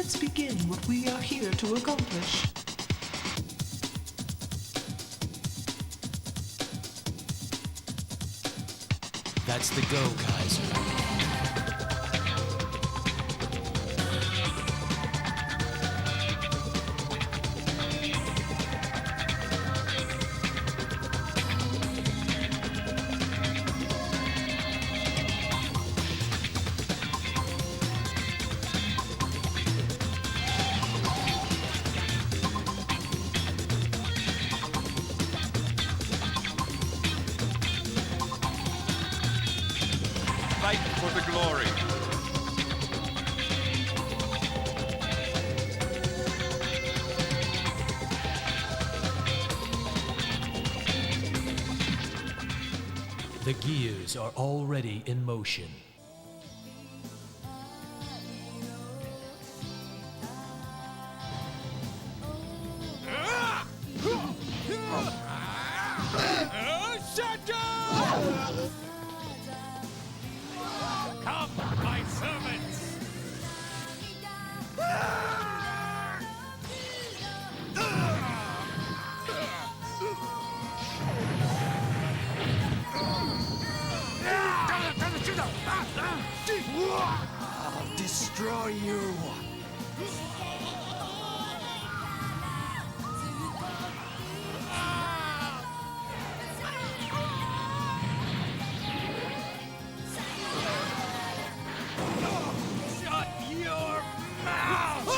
let's begin what we are here to accomplish. That's the go, Kaiser. Fight for the glory. The gears are already in motion. Shut down! Come, my servants! I'll destroy you! Shut your mouth!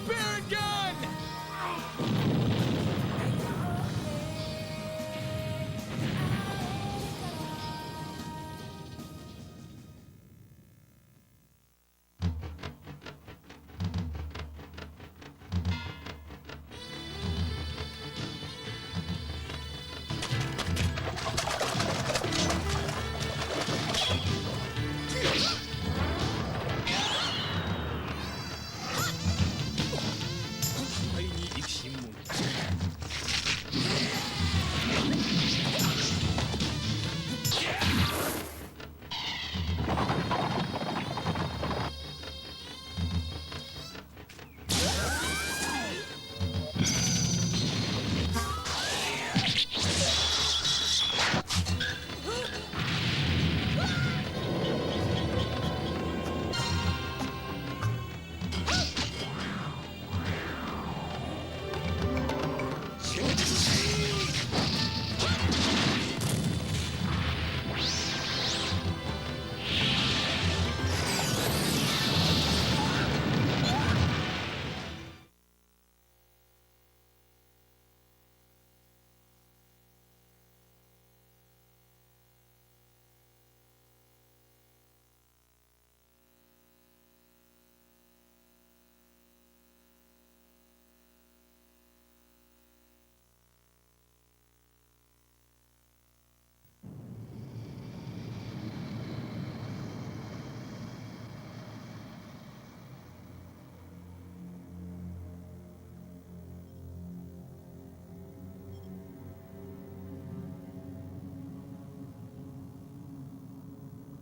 Spirit gun!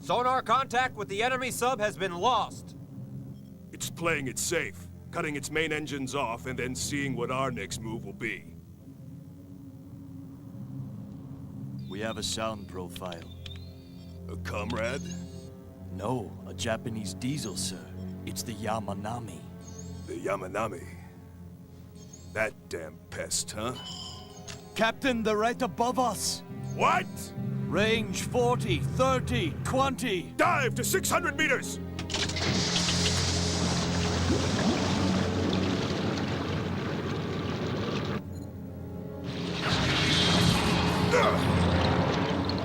Sonar contact with the enemy sub has been lost. It's playing it safe, cutting its main engines off and then seeing what our next move will be. We have a sound profile. A comrade? No, a Japanese diesel, sir. It's the Yamanami. The Yamanami. That damn pest, huh? Captain, they're right above us! What? Range 40, 30, 20! Dive to 600 meters!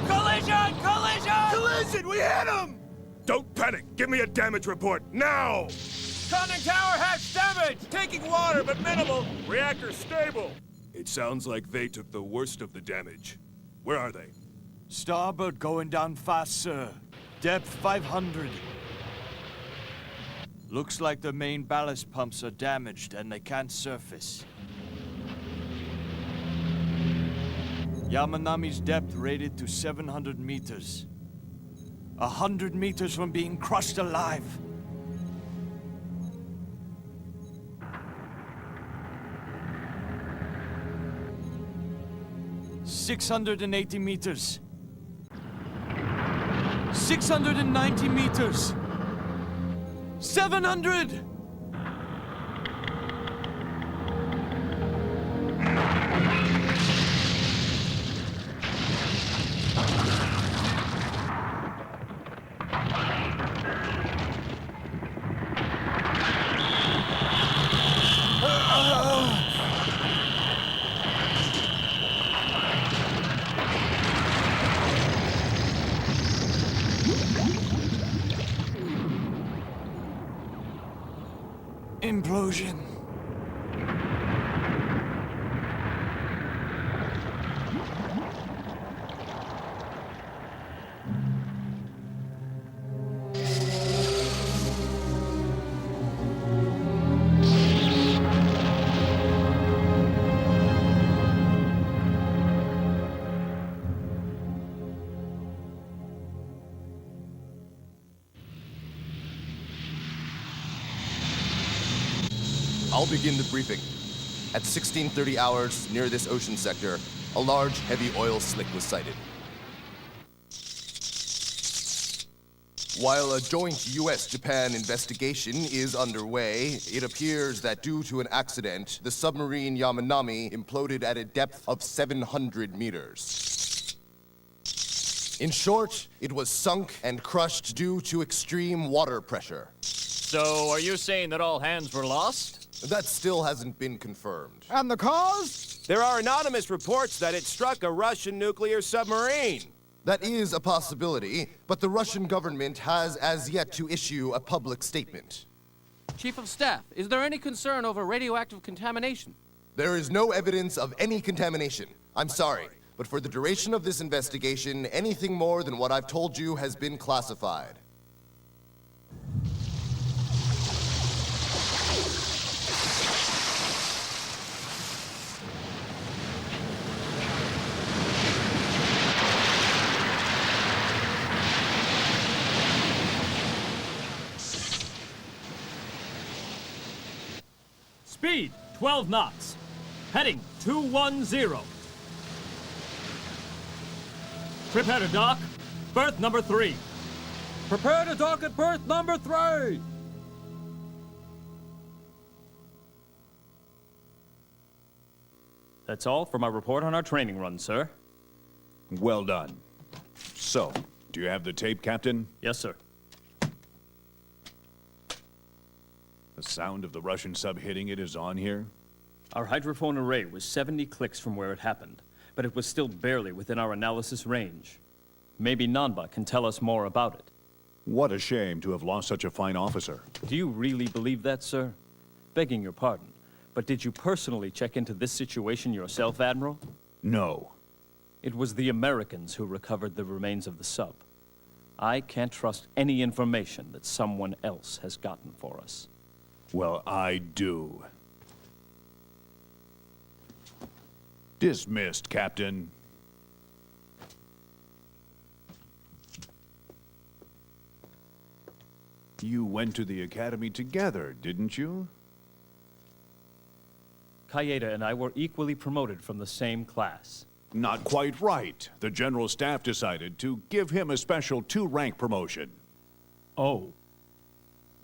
Collision! Collision! Collision! We hit him! Don't panic! Give me a damage report, now! Conning tower hatch damage! Taking water, but minimal. Reactor stable. It sounds like they took the worst of the damage. Where are they? Starboard going down fast, sir. Depth 500. Looks like the main ballast pumps are damaged and they can't surface. Yamanami's depth rated to 700 meters. 100 meters from being crushed alive. "680 meters. 690 meters. 700! Implosion. I'll begin the briefing. At 16:30 hours, near this ocean sector, a large, heavy oil slick was sighted. While a joint US-Japan investigation is underway, it appears that due to an accident, the submarine Yamanami imploded at a depth of 700 meters. In short, it was sunk and crushed due to extreme water pressure. So, are you saying that all hands were lost? That still hasn't been confirmed. And the cause? There are anonymous reports that it struck a Russian nuclear submarine. That is a possibility, but the Russian government has as yet to issue a public statement. Chief of Staff, is there any concern over radioactive contamination? There is no evidence of any contamination. I'm sorry, but for the duration of this investigation, anything more than what I've told you has been classified. Speed, 12 knots. Heading 210. Prepare to dock. Berth number 3. Prepare to dock at berth number 3. That's all for my report on our training run, sir. Well done. So, do you have the tape, Captain? Yes, sir. The sound of the Russian sub hitting it is on here? Our hydrophone array was 70 clicks from where it happened, but it was still barely within our analysis range. Maybe Nanba can tell us more about it. What a shame to have lost such a fine officer. Do you really believe that, sir? Begging your pardon, but did you personally check into this situation yourself, Admiral? No. It was the Americans who recovered the remains of the sub. I can't trust any information that someone else has gotten for us. Well, I do. Dismissed, Captain. You went to the academy together, didn't you? Kaeda and I were equally promoted from the same class. Not quite right. The General Staff decided to give him a special 2-rank promotion. Oh.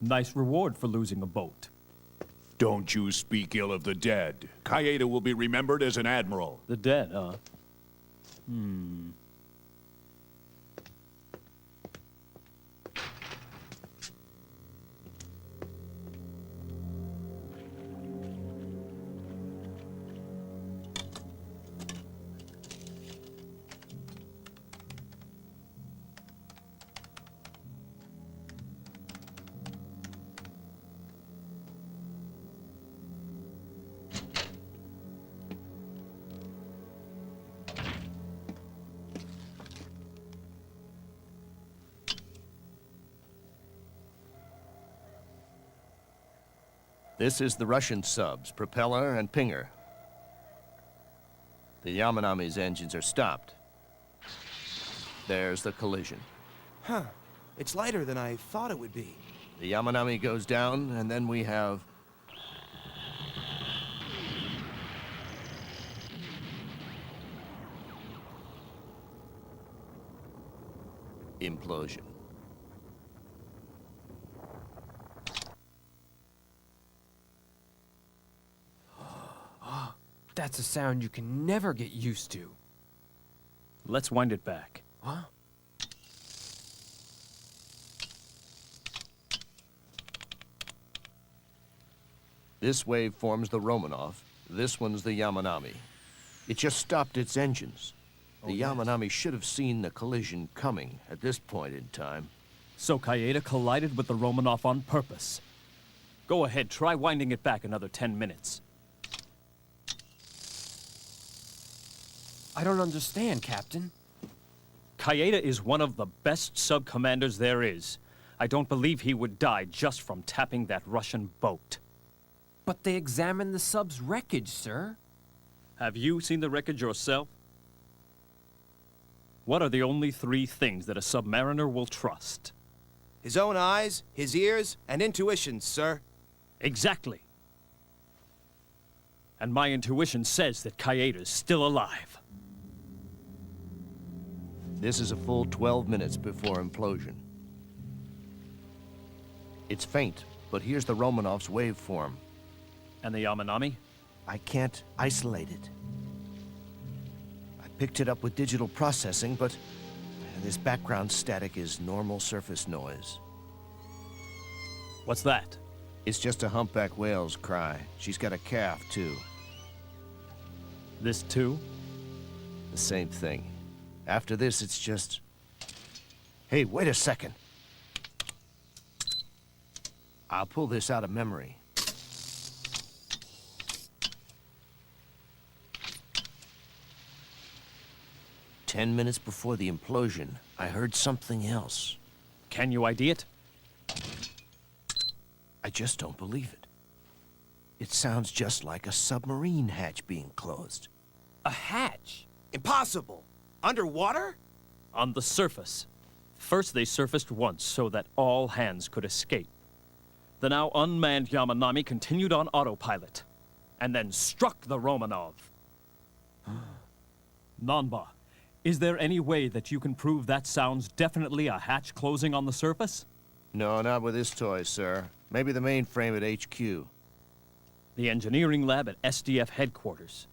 Nice reward for losing a boat. Don't you speak ill of the dead. Kaeda will be remembered as an admiral. The dead, This is the Russian sub's propeller and pinger. The Yamanami's engines are stopped. There's the collision. Huh. It's lighter than I thought it would be. The Yamanami goes down, and then we have... implosion. That's a sound you can never get used to. Let's wind it back. Huh? This wave forms the Romanov. This one's the Yamanami. It just stopped its engines. The Yamanami should have seen the collision coming at this point in time. So Kaeda collided with the Romanov on purpose. Go ahead, try winding it back another 10 minutes. I don't understand, Captain. Kaeda is one of the best sub-commanders there is. I don't believe he would die just from tapping that Russian boat. But they examined the sub's wreckage, sir. Have you seen the wreckage yourself? What are the only 3 things that a submariner will trust? His own eyes, his ears, and intuition, sir. Exactly. And my intuition says that Kaeda's still alive. This is a full 12 minutes before implosion. It's faint, but here's the Romanov's waveform. And the Yamanami? I can't isolate it. I picked it up with digital processing, but this background static is normal surface noise. What's that? It's just a humpback whale's cry. She's got a calf, too. This too? The same thing. After this, it's just... Hey, wait a second. I'll pull this out of memory. "10 minutes before the implosion, I heard something else. Can you ID it? I just don't believe it. It sounds just like a submarine hatch being closed. A hatch? Impossible! Underwater? On the surface. First they surfaced once so that all hands could escape. The now unmanned Yamanami continued on autopilot, and then struck the Romanov. Nanba, is there any way that you can prove that sounds definitely a hatch closing on the surface? No, not with this toy, sir. Maybe the mainframe at HQ. The engineering lab at SDF headquarters.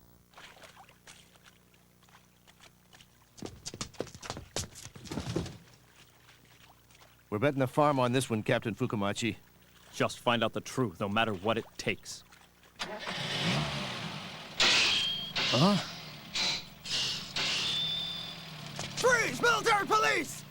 We're betting the farm on this one, Captain Fukumachi. Just find out the truth, no matter what it takes. Huh? Freeze! Military police!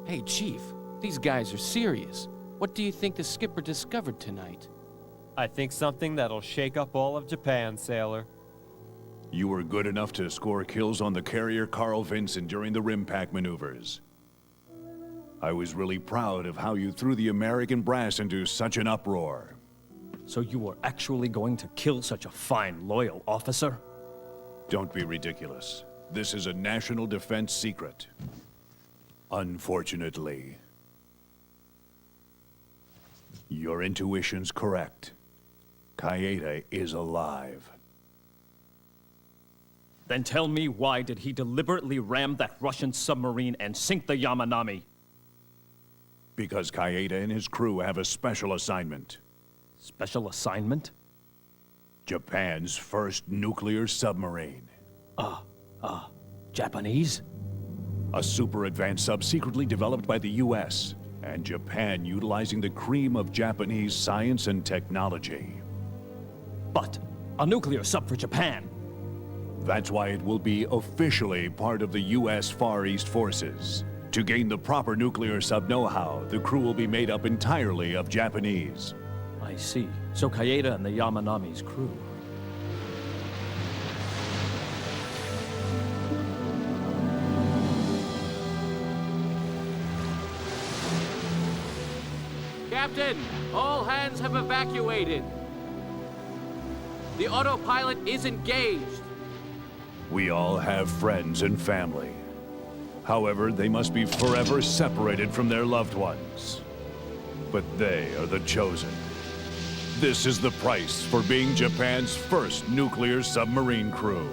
Hey, Chief, these guys are serious. What do you think the skipper discovered tonight? I think something that'll shake up all of Japan, sailor. You were good enough to score kills on the carrier Carl Vinson during the Rim-Pack maneuvers. I was really proud of how you threw the American brass into such an uproar. So you were actually going to kill such a fine, loyal officer? Don't be ridiculous. This is a national defense secret. Unfortunately. Your intuition's correct. Kaeda is alive. Then tell me, why did he deliberately ram that Russian submarine and sink the Yamanami? Because Kaeda and his crew have a special assignment. Special assignment? Japan's first nuclear submarine. Japanese? A super advanced sub secretly developed by the US and Japan, utilizing the cream of Japanese science and technology. But a nuclear sub for Japan. That's why it will be officially part of the US Far East Forces. To gain the proper nuclear sub know-how, the crew will be made up entirely of Japanese. I see. So Kaeda and the Yamanami's crew. Captain, all hands have evacuated. The autopilot is engaged. We all have friends and family. However, they must be forever separated from their loved ones. But they are the chosen. This is the price for being Japan's first nuclear submarine crew.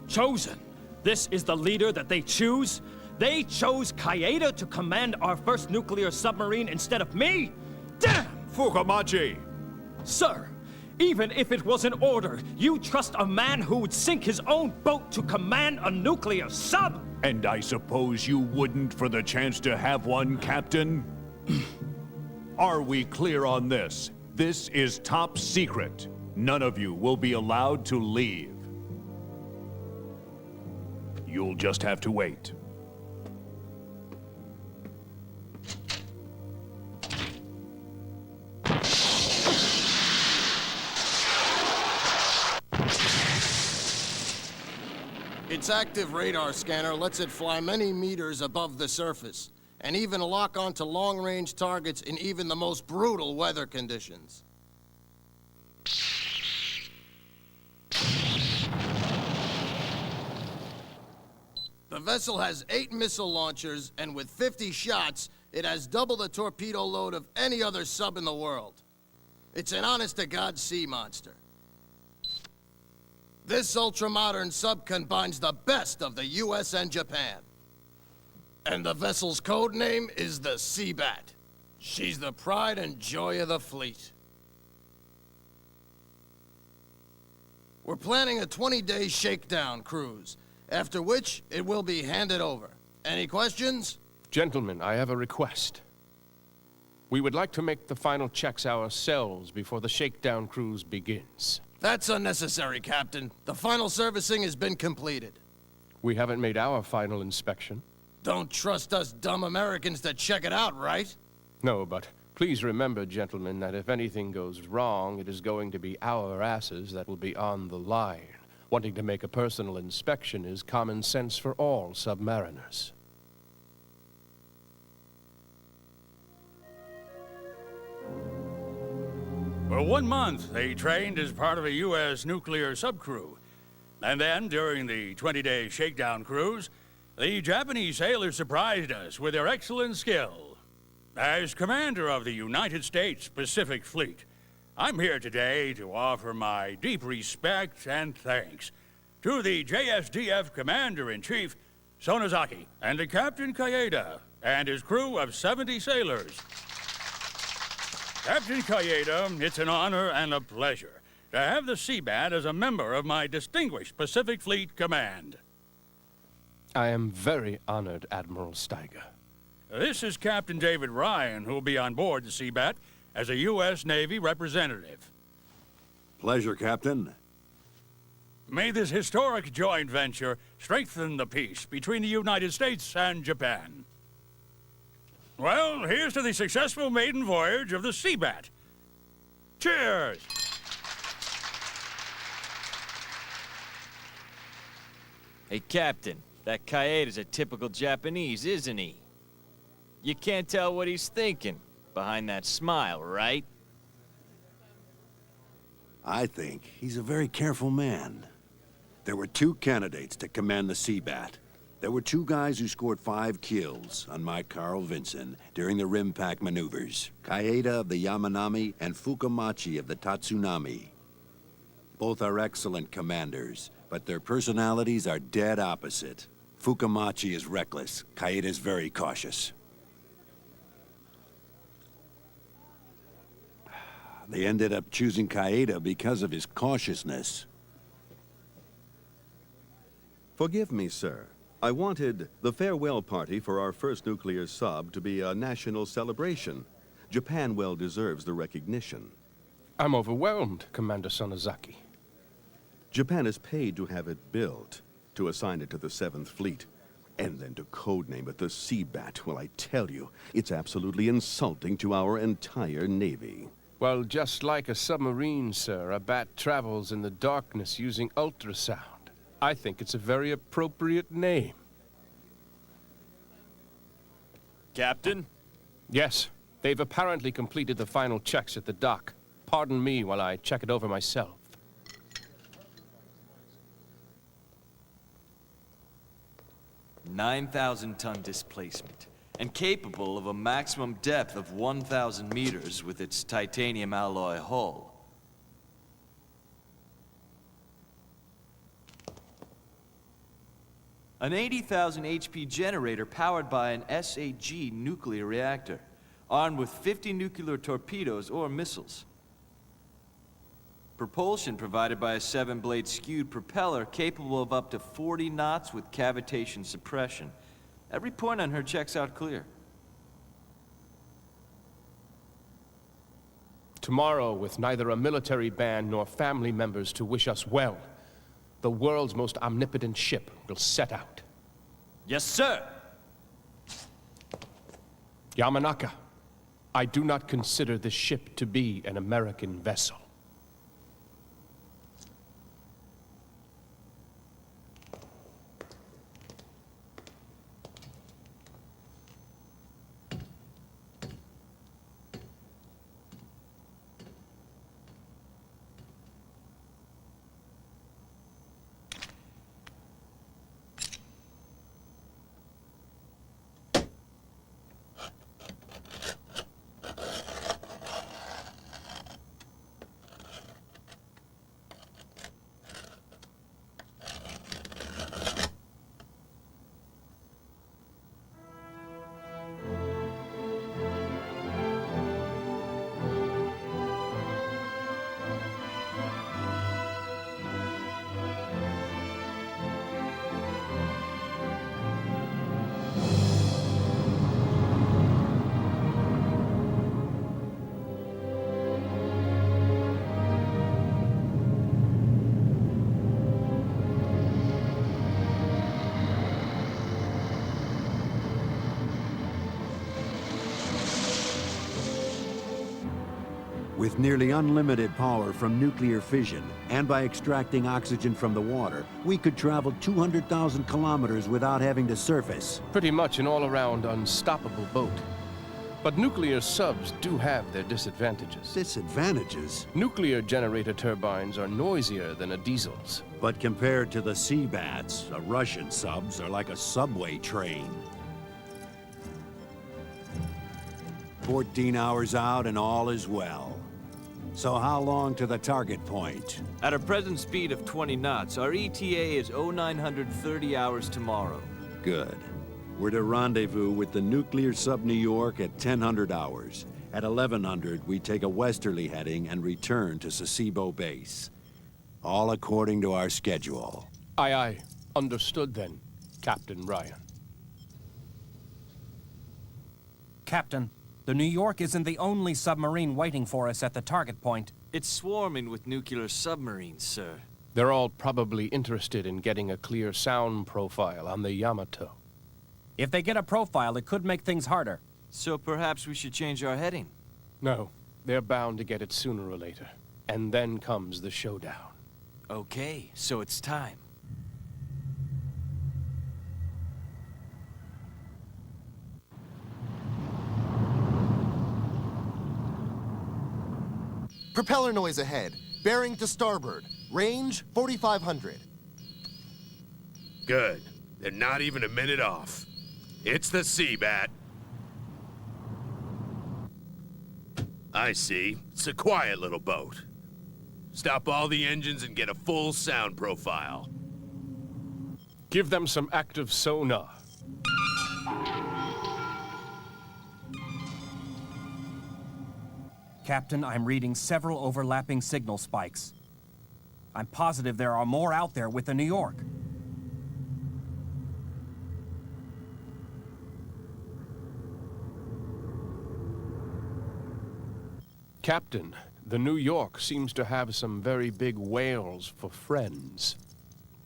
Chosen? This is the leader that they choose? They chose Kaeda to command our first nuclear submarine instead of me? Damn! Fukamachi! Sir, even if it was an order, you trust a man who would sink his own boat to command a nuclear sub? And I suppose you wouldn't for the chance to have one, Captain? Are we clear on this? This is top secret. None of you will be allowed to leave. You'll just have to wait. Its active radar scanner lets it fly many meters above the surface, and even lock onto long-range targets in even the most brutal weather conditions. The vessel has 8 missile launchers, and with 50 shots, it has double the torpedo load of any other sub in the world. It's an honest-to-God sea monster. This ultra-modern sub combines the best of the US and Japan. And the vessel's code name is the Seabat. She's the pride and joy of the fleet. We're planning a 20-day shakedown cruise, after which it will be handed over. Any questions? Gentlemen, I have a request. We would like to make the final checks ourselves before the shakedown cruise begins. That's unnecessary, Captain. The final servicing has been completed. We haven't made our final inspection. Don't trust us dumb Americans to check it out, right? No, but please remember, gentlemen, that if anything goes wrong, it is going to be our asses that will be on the line. Wanting to make a personal inspection is common sense for all submariners. For 1 month, they trained as part of a U.S. nuclear subcrew. And then, during the 20-day shakedown cruise, the Japanese sailors surprised us with their excellent skill. As commander of the United States Pacific Fleet, I'm here today to offer my deep respect and thanks to the JSDF Commander-in-Chief, Sonozaki, and to Captain Kaeda and his crew of 70 sailors. Captain Kaeda, it's an honor and a pleasure to have the Seabat as a member of my distinguished Pacific Fleet Command. I am very honored, Admiral Steiger. This is Captain David Ryan, who will be on board the Seabat as a U.S. Navy representative. Pleasure, Captain. May this historic joint venture strengthen the peace between the United States and Japan. Well, here's to the successful maiden voyage of the Seabat. Cheers! Hey, Captain, that Kaeda's a typical Japanese, isn't he? You can't tell what he's thinking behind that smile, right? I think he's a very careful man. There were 2 candidates to command the Seabat. There were 2 guys who scored 5 kills on my Carl Vinson during the Rim-Pack maneuvers. Kaeda of the Yamanami and Fukamachi of the Tatsunami. Both are excellent commanders, but their personalities are dead opposite. Fukamachi is reckless. Kaeda is very cautious. They ended up choosing Kaeda because of his cautiousness. Forgive me, sir. I wanted the farewell party for our first nuclear sub to be a national celebration. Japan well deserves the recognition. I'm overwhelmed, Commander Sonozaki. Japan is paid to have it built, to assign it to the 7th Fleet, and then to codename it the Seabat. Well, I tell you, it's absolutely insulting to our entire Navy. Well, just like a submarine, sir, a bat travels in the darkness using ultrasound. I think it's a very appropriate name. Captain? Yes, they've apparently completed the final checks at the dock. Pardon me while I check it over myself. $9,000-ton displacement, and capable of a maximum depth of 1,000 meters with its titanium alloy hull. An 80,000 HP generator powered by an SAG nuclear reactor, armed with 50 nuclear torpedoes or missiles. Propulsion provided by a 7-blade skewed propeller capable of up to 40 knots with cavitation suppression. Every point on her checks out clear. Tomorrow, with neither a military band nor family members to wish us well, the world's most omnipotent ship will set out. Yes, sir! Yamanaka, I do not consider this ship to be an American vessel. With nearly unlimited power from nuclear fission, and by extracting oxygen from the water, we could travel 200,000 kilometers without having to surface. Pretty much an all-around unstoppable boat. But nuclear subs do have their disadvantages. Disadvantages? Nuclear generator turbines are noisier than a diesel's. But compared to the Seabats, the Russian subs are like a subway train. 14 hours out and all is well. So how long to the target point? At a present speed of 20 knots, our ETA is 0930 hours tomorrow. Good. We're to rendezvous with the nuclear sub New York at 1000 hours. At 1100, we take a westerly heading and return to Sasebo Base. All according to our schedule. Aye, aye. Understood then, Captain Ryan. Captain, the New York isn't the only submarine waiting for us at the target point. It's swarming with nuclear submarines, sir. They're all probably interested in getting a clear sound profile on the Yamato. If they get a profile, it could make things harder. So perhaps we should change our heading? No, they're bound to get it sooner or later. And then comes the showdown. Okay, so it's time. Propeller noise ahead. Bearing to starboard. Range 4,500. Good. They're not even a minute off. It's the Seabat. I see. It's a quiet little boat. Stop all the engines and get a full sound profile. Give them some active sonar. Captain, I'm reading several overlapping signal spikes. I'm positive there are more out there with the New York. Captain, the New York seems to have some very big whales for friends.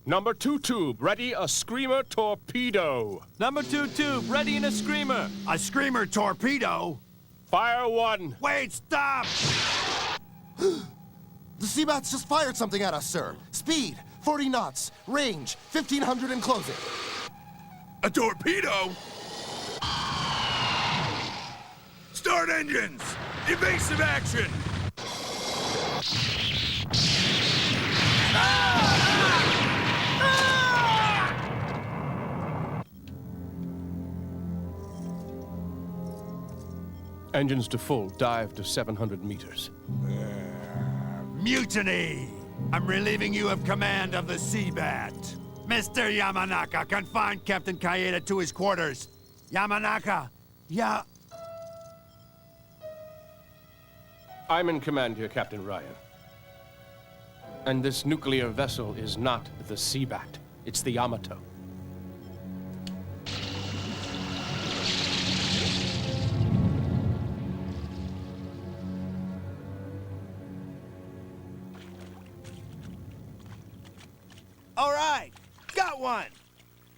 Number 2 tube, ready a screamer torpedo. Number 2 tube, ready in a screamer. A screamer torpedo? Fire 1. Wait, stop! The Seabats just fired something at us, sir. Speed, 40 knots. Range, 1,500 and closing. A torpedo? Start engines! Evasive action! Engines to full, dive to 700 meters. Mutiny! I'm relieving you of command of the Seabat. Mr. Yamanaka, confine Captain Kaeda to his quarters. Yamanaka, I'm in command here, Captain Ryan. And this nuclear vessel is not the Seabat. It's the Yamato. All right, got one.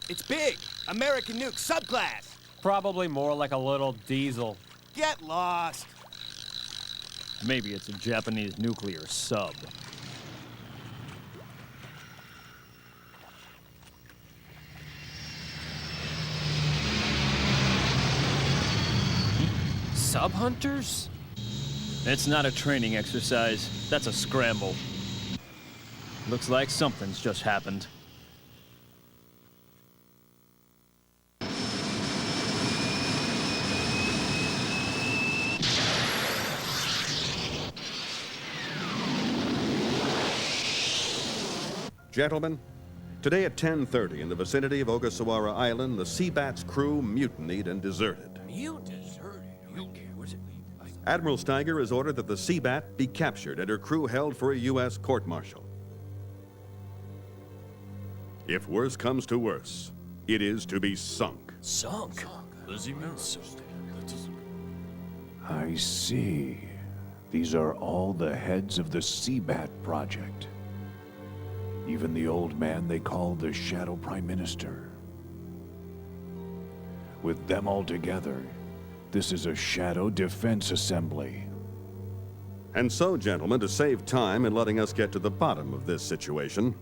It's big. American nuke subclass. Probably more like a little diesel. Get lost. Maybe it's a Japanese nuclear sub. Sub hunters? It's not a training exercise. That's a scramble. Looks like something's just happened. Gentlemen, today at 10:30 in the vicinity of Ogasawara Island, the Seabat's crew mutinied and deserted. You deserted? Okay, what's it? Admiral Steiger has ordered that the Seabat be captured and her crew held for a U.S. court-martial. If worse comes to worse, it is to be sunk. Sunk? What does he mean, sunk? I see. These are all the heads of the Seabat project. Even the old man they call the Shadow Prime Minister. With them all together, this is a Shadow Defense Assembly. And so, gentlemen, to save time in letting us get to the bottom of this situation,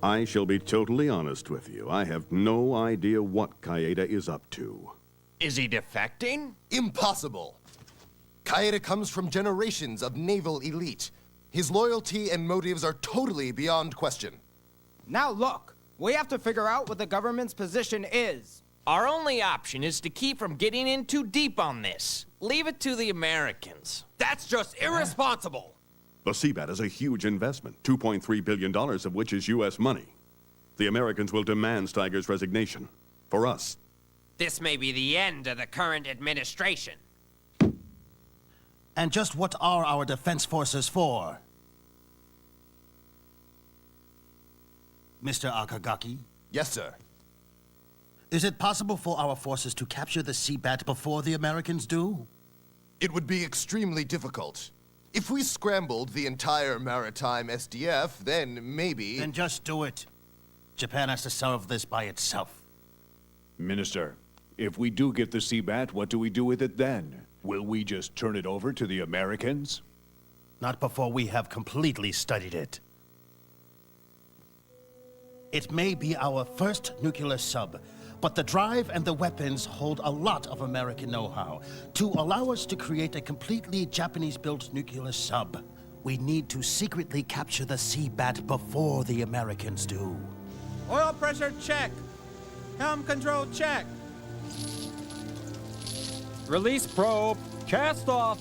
I shall be totally honest with you. I have no idea what Kaeda is up to. Is he defecting? Impossible. Kaeda comes from generations of naval elite. His loyalty and motives are totally beyond question. Now look, we have to figure out what the government's position is. Our only option is to keep from getting in too deep on this. Leave it to the Americans. That's just irresponsible. The Seabat is a huge investment, $2.3 billion of which is U.S. money. The Americans will demand Steiger's resignation. For us. This may be the end of the current administration. And just what are our defense forces for? Mr. Akagaki? Yes, sir. Is it possible for our forces to capture the Seabat before the Americans do? It would be extremely difficult. If we scrambled the entire maritime SDF, then maybe... Then just do it. Japan has to solve this by itself. Minister, if we do get the Seabat, what do we do with it then? Will we just turn it over to the Americans? Not before we have completely studied it. It may be our first nuclear sub, but the drive and the weapons hold a lot of American know-how. To allow us to create a completely Japanese-built nuclear sub, we need to secretly capture the Seabat before the Americans do. Oil pressure check. Helm control check. Release probe. Cast off.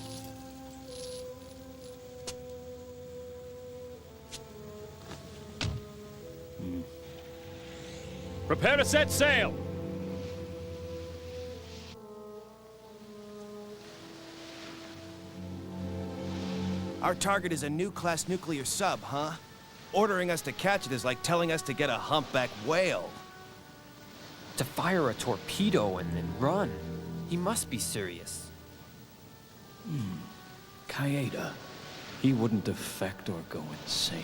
Prepare to set sail! Our target is a new class nuclear sub, huh? Ordering us to catch it is like telling us to get a humpback whale. To fire a torpedo and then run. He must be serious. Kaeda. He wouldn't defect or go insane.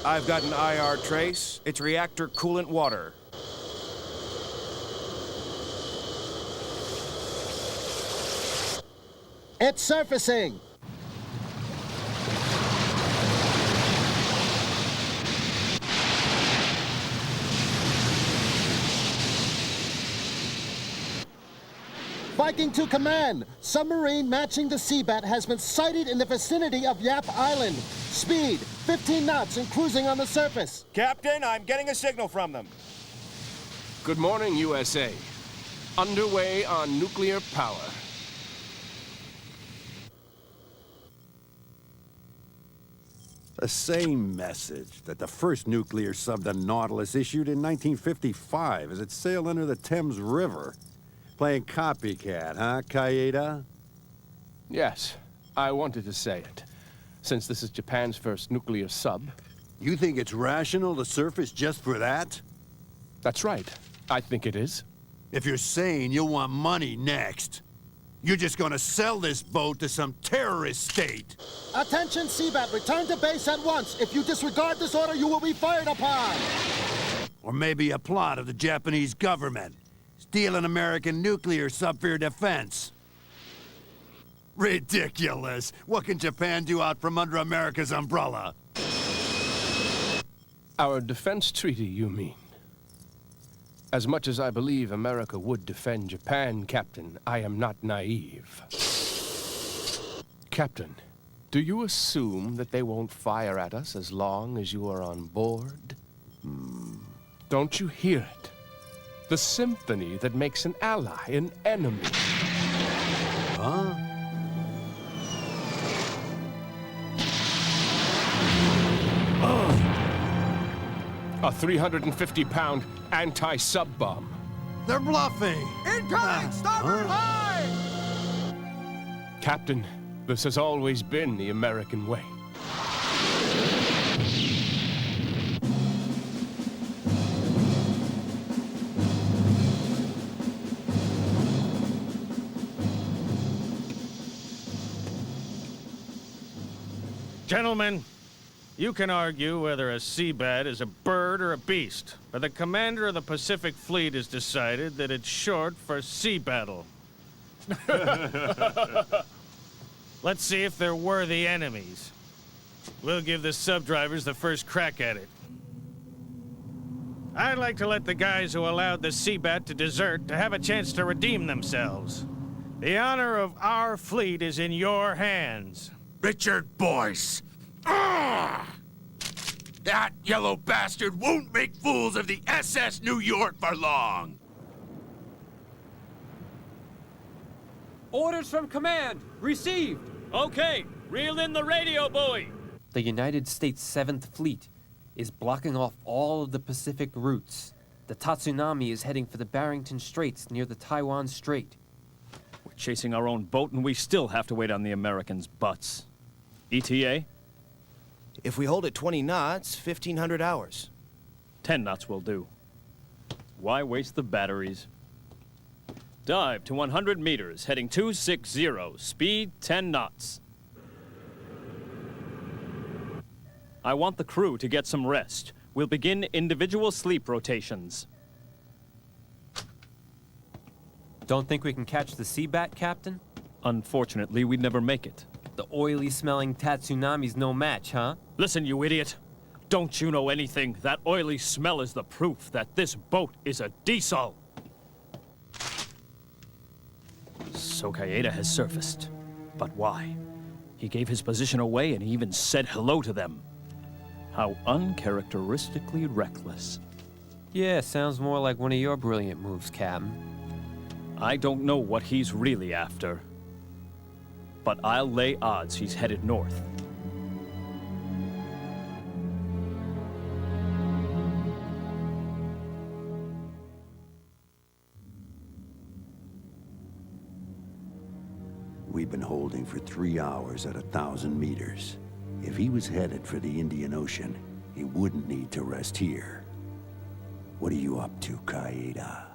I've got an IR trace. It's reactor coolant water. It's surfacing! Viking to command! Submarine matching the Seabat has been sighted in the vicinity of Yap Island. Speed, 15 knots and cruising on the surface. Captain, I'm getting a signal from them. Good morning, USA. Underway on nuclear power. The same message that the first nuclear sub, the Nautilus, issued in 1955 as it sailed under the Thames River. Playing copycat, huh, Kaeda? Yes, I wanted to say it. Since this is Japan's first nuclear sub. You think it's rational to surface just for that? That's right. I think it is. If you're sane, you'll want money next. You're just gonna sell this boat to some terrorist state. Attention, Seabat, return to base at once. If you disregard this order, you will be fired upon. Or maybe a plot of the Japanese government. Steal an American nuclear sub for your defense. Ridiculous. What can Japan do out from under America's umbrella? Our defense treaty, you mean? As much as I believe America would defend Japan, Captain, I am not naive. Captain, do you assume that they won't fire at us as long as you are on board? Don't you hear it? The symphony that makes an ally an enemy. Huh? A 350-pound anti-sub bomb. They're bluffing! Incoming! Starboard high! Captain, this has always been the American way. Gentlemen, you can argue whether a seabat is a bird or a beast, but the commander of the Pacific Fleet has decided that it's short for sea battle. Let's see if they're worthy enemies. We'll give the sub-drivers the first crack at it. I'd like to let the guys who allowed the seabat to desert to have a chance to redeem themselves. The honor of our fleet is in your hands. Richard Boyce! Ah! That yellow bastard won't make fools of the SS New York for long! Orders from command! Received! Okay, reel in the radio buoy! The United States 7th Fleet is blocking off all of the Pacific routes. The Tatsunami is heading for the Barrington Straits near the Taiwan Strait. We're chasing our own boat and we still have to wait on the Americans' butts. ETA? If we hold it 20 knots, 1,500 hours. 10 knots will do. Why waste the batteries? Dive to 100 meters, heading 260, speed 10 knots. I want the crew to get some rest. We'll begin individual sleep rotations. Don't think we can catch the Seabat, Captain? Unfortunately, we'd never make it. The oily-smelling Tatsunami's no match, huh? Listen, you idiot. Don't you know anything? That oily smell is the proof that this boat is a diesel. So Kaeda has surfaced. But why? He gave his position away and he even said hello to them. How uncharacteristically reckless. Yeah, sounds more like one of your brilliant moves, Captain. I don't know what he's really after. But I'll lay odds he's headed north. We've been holding for 3 hours at 1,000 meters. If he was headed for the Indian Ocean, he wouldn't need to rest here. What are you up to, Kaeda?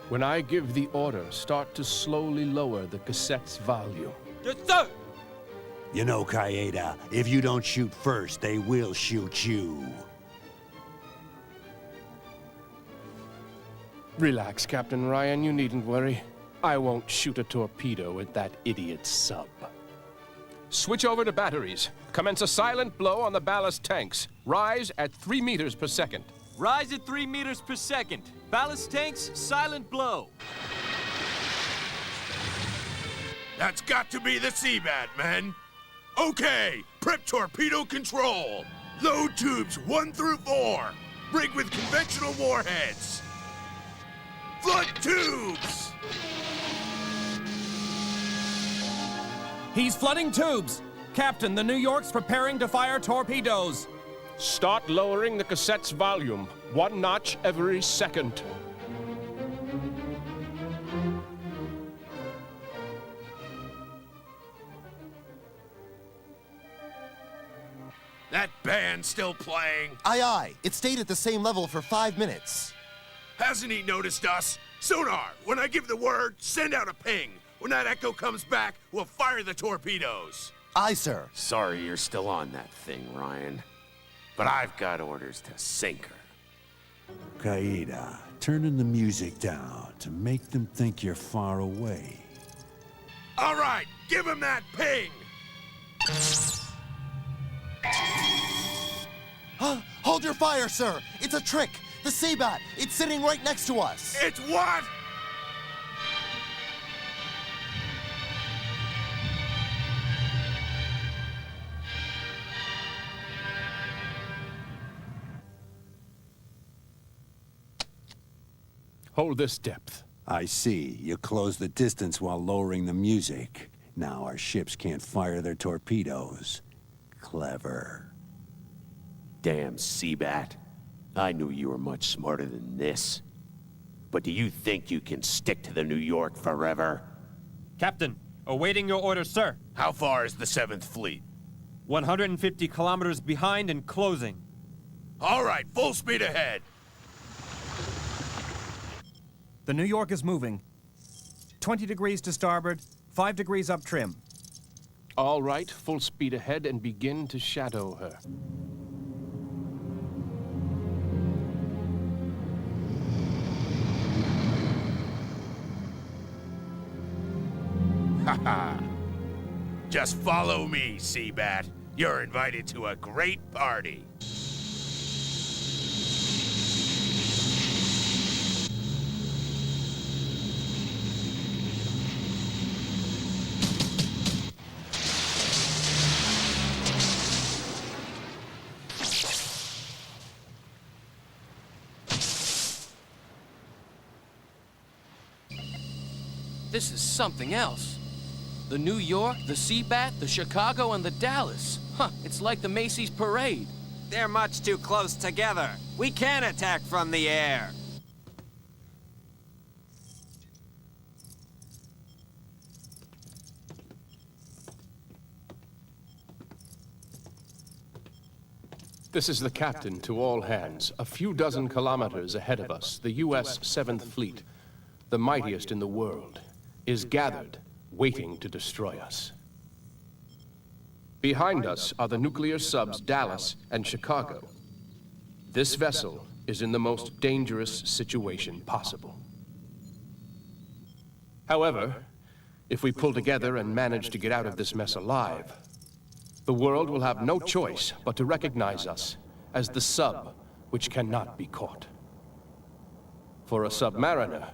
When I give the order, start to slowly lower the cassette's volume. Yes, sir! You know, Kaeda, if you don't shoot first, they will shoot you. Relax, Captain Ryan, you needn't worry. I won't shoot a torpedo at that idiot's sub. Switch over to batteries. Commence a silent blow on the ballast tanks. Rise at 3 meters per second. Rise at 3 meters per second. Ballast tanks, silent blow. That's got to be the Seabat, men. Okay, prep torpedo control. Load tubes 1 through 4. Rig with conventional warheads. Flood tubes! He's flooding tubes! Captain, the New York's preparing to fire torpedoes! Start lowering the cassette's volume. 1 notch every second. That band's still playing. Aye, aye. It stayed at the same level for 5 minutes. Hasn't he noticed us? Sonar, when I give the word, send out a ping. When that echo comes back, we'll fire the torpedoes. Aye, sir. Sorry you're still on that thing, Ryan. But I've got orders to sink her. Kaeda, turning the music down to make them think you're far away. All right, give him that ping. Hold your fire, sir. It's a trick. The Seabat. It's sitting right next to us. It's what? Hold this depth. I see. You close the distance while lowering the music. Now our ships can't fire their torpedoes. Clever. Damn, Seabat. I knew you were much smarter than this. But do you think you can stick to the New York forever? Captain, awaiting your orders, sir. How far is the 7th Fleet? 150 kilometers behind and closing. All right, full speed ahead. The New York is moving. 20 degrees to starboard, 5 degrees up trim. All right, full speed ahead and begin to shadow her. Haha. Just follow me, Seabat. You're invited to a great party. This is something else. The New York, the Seabat, the Chicago, and the Dallas. Huh, it's like the Macy's parade. They're much too close together. We can't attack from the air. This is the captain to all hands. A few dozen kilometers ahead of us, the U.S. 7th Fleet, the mightiest in the world, is gathered, waiting to destroy us. Behind us are the nuclear subs Dallas and Chicago. This vessel is in the most dangerous situation possible. However, if we pull together and manage to get out of this mess alive, the world will have no choice but to recognize us as the sub which cannot be caught. For a submariner,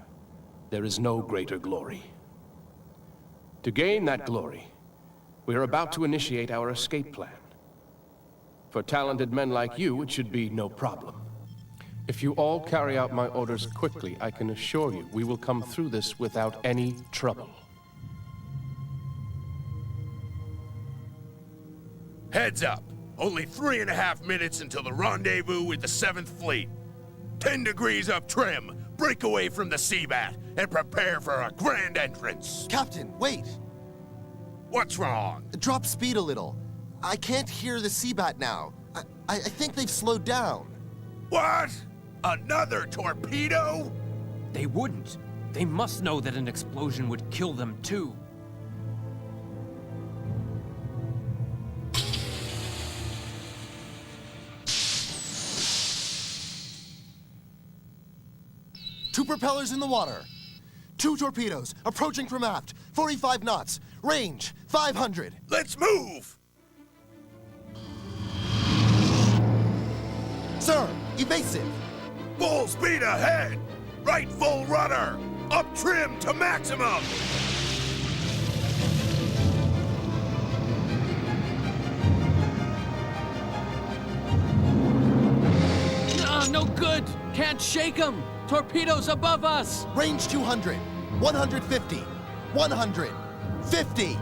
there is no greater glory. To gain that glory, we are about to initiate our escape plan. For talented men like you, it should be no problem. If you all carry out my orders quickly, I can assure you we will come through this without any trouble. Heads up. Only 3.5 minutes until the rendezvous with the 7th Fleet. 10 degrees up trim. Break away from the Seabat and prepare for a grand entrance. Captain, wait! What's wrong? Drop speed a little. I can't hear the Seabat now. I think they've slowed down. What? Another torpedo? They wouldn't. They must know that an explosion would kill them too. Two propellers in the water. 2 torpedoes, approaching from aft, 45 knots, range 500. Let's move! Sir, evasive. Full speed ahead! Right full rudder! Up trim to maximum! No good! Can't shake them! Torpedoes above us! Range 200, 150, 150.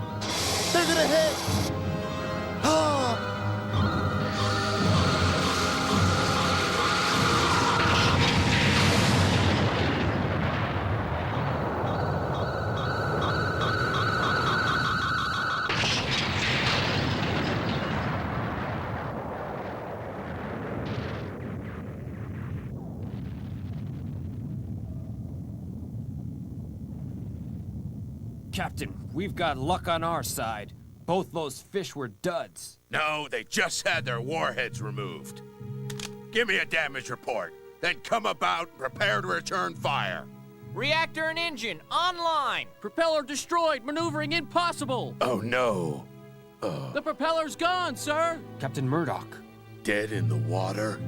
They're gonna hit! Ah! Captain, we've got luck on our side. Both those fish were duds. No, they just had their warheads removed. Give me a damage report, then come about and prepare to return fire. Reactor and engine online. Propeller destroyed. Maneuvering impossible. Oh no. The propeller's gone, sir. Captain Murdoch. Dead in the water?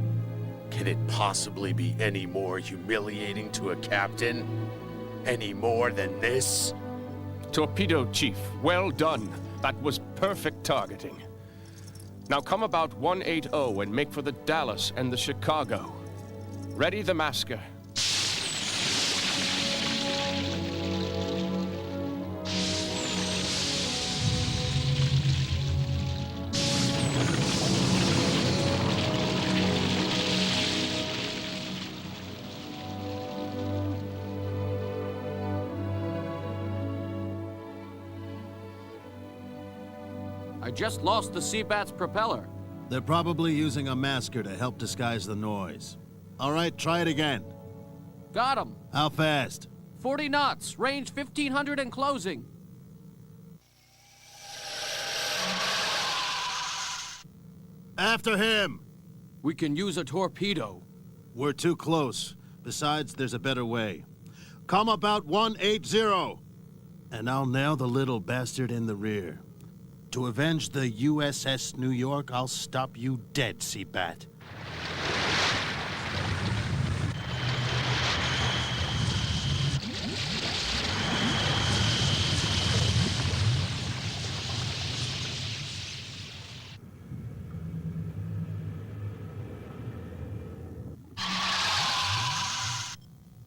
Can it possibly be any more humiliating to a captain? Any more than this? Torpedo Chief, well done. That was perfect targeting. Now come about 180 and make for the Dallas and the Chicago. Ready the masker. I just lost the Seabat's propeller. They're probably using a masker to help disguise the noise. All right, try it again. Got him. How fast? 40 knots, range 1500 and closing. After him! We can use a torpedo. We're too close. Besides, there's a better way. Come about 180! And I'll nail the little bastard in the rear. To avenge the USS New York, I'll stop you dead, Seabat.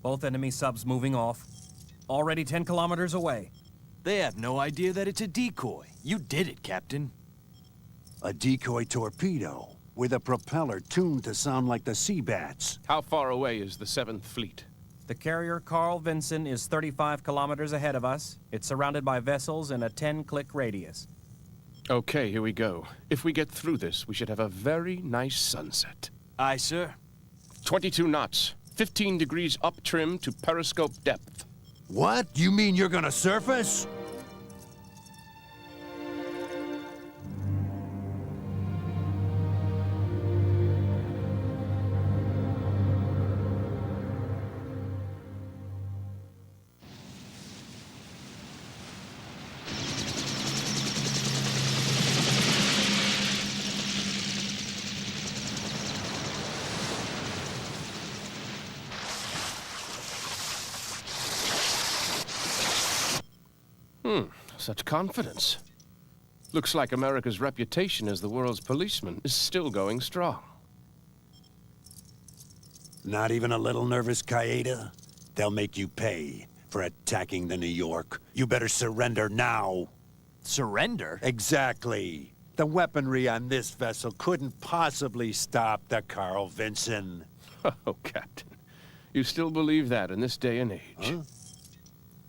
Both enemy subs moving off. Already 10 kilometers away. They have no idea that it's a decoy. You did it, Captain. A decoy torpedo with a propeller tuned to sound like the Seabats. How far away is the 7th Fleet? The carrier Carl Vinson is 35 kilometers ahead of us. It's surrounded by vessels in a 10-click radius. Okay, here we go. If we get through this, we should have a very nice sunset. Aye, sir. 22 knots, 15 degrees up trim to periscope depth. What? You mean you're gonna surface? Such confidence. Looks like America's reputation as the world's policeman is still going strong. Not even a little nervous, Qaeda? They'll make you pay for attacking the New York. You better surrender now. Surrender? Exactly. The weaponry on this vessel couldn't possibly stop the Carl Vinson. Oh, Captain. You still believe that in this day and age? Huh?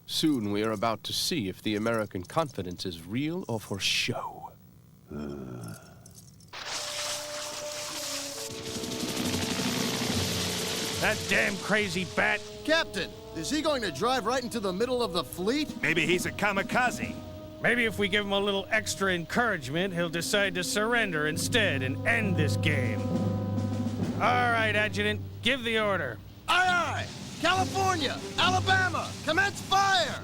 Soon we are about to see if the American confidence is real or for show. That damn crazy bat! Captain, is he going to drive right into the middle of the fleet? Maybe he's a kamikaze. Maybe if we give him a little extra encouragement, he'll decide to surrender instead and end this game. All right, Adjutant, give the order. Aye, aye! California! Alabama! Commence fire!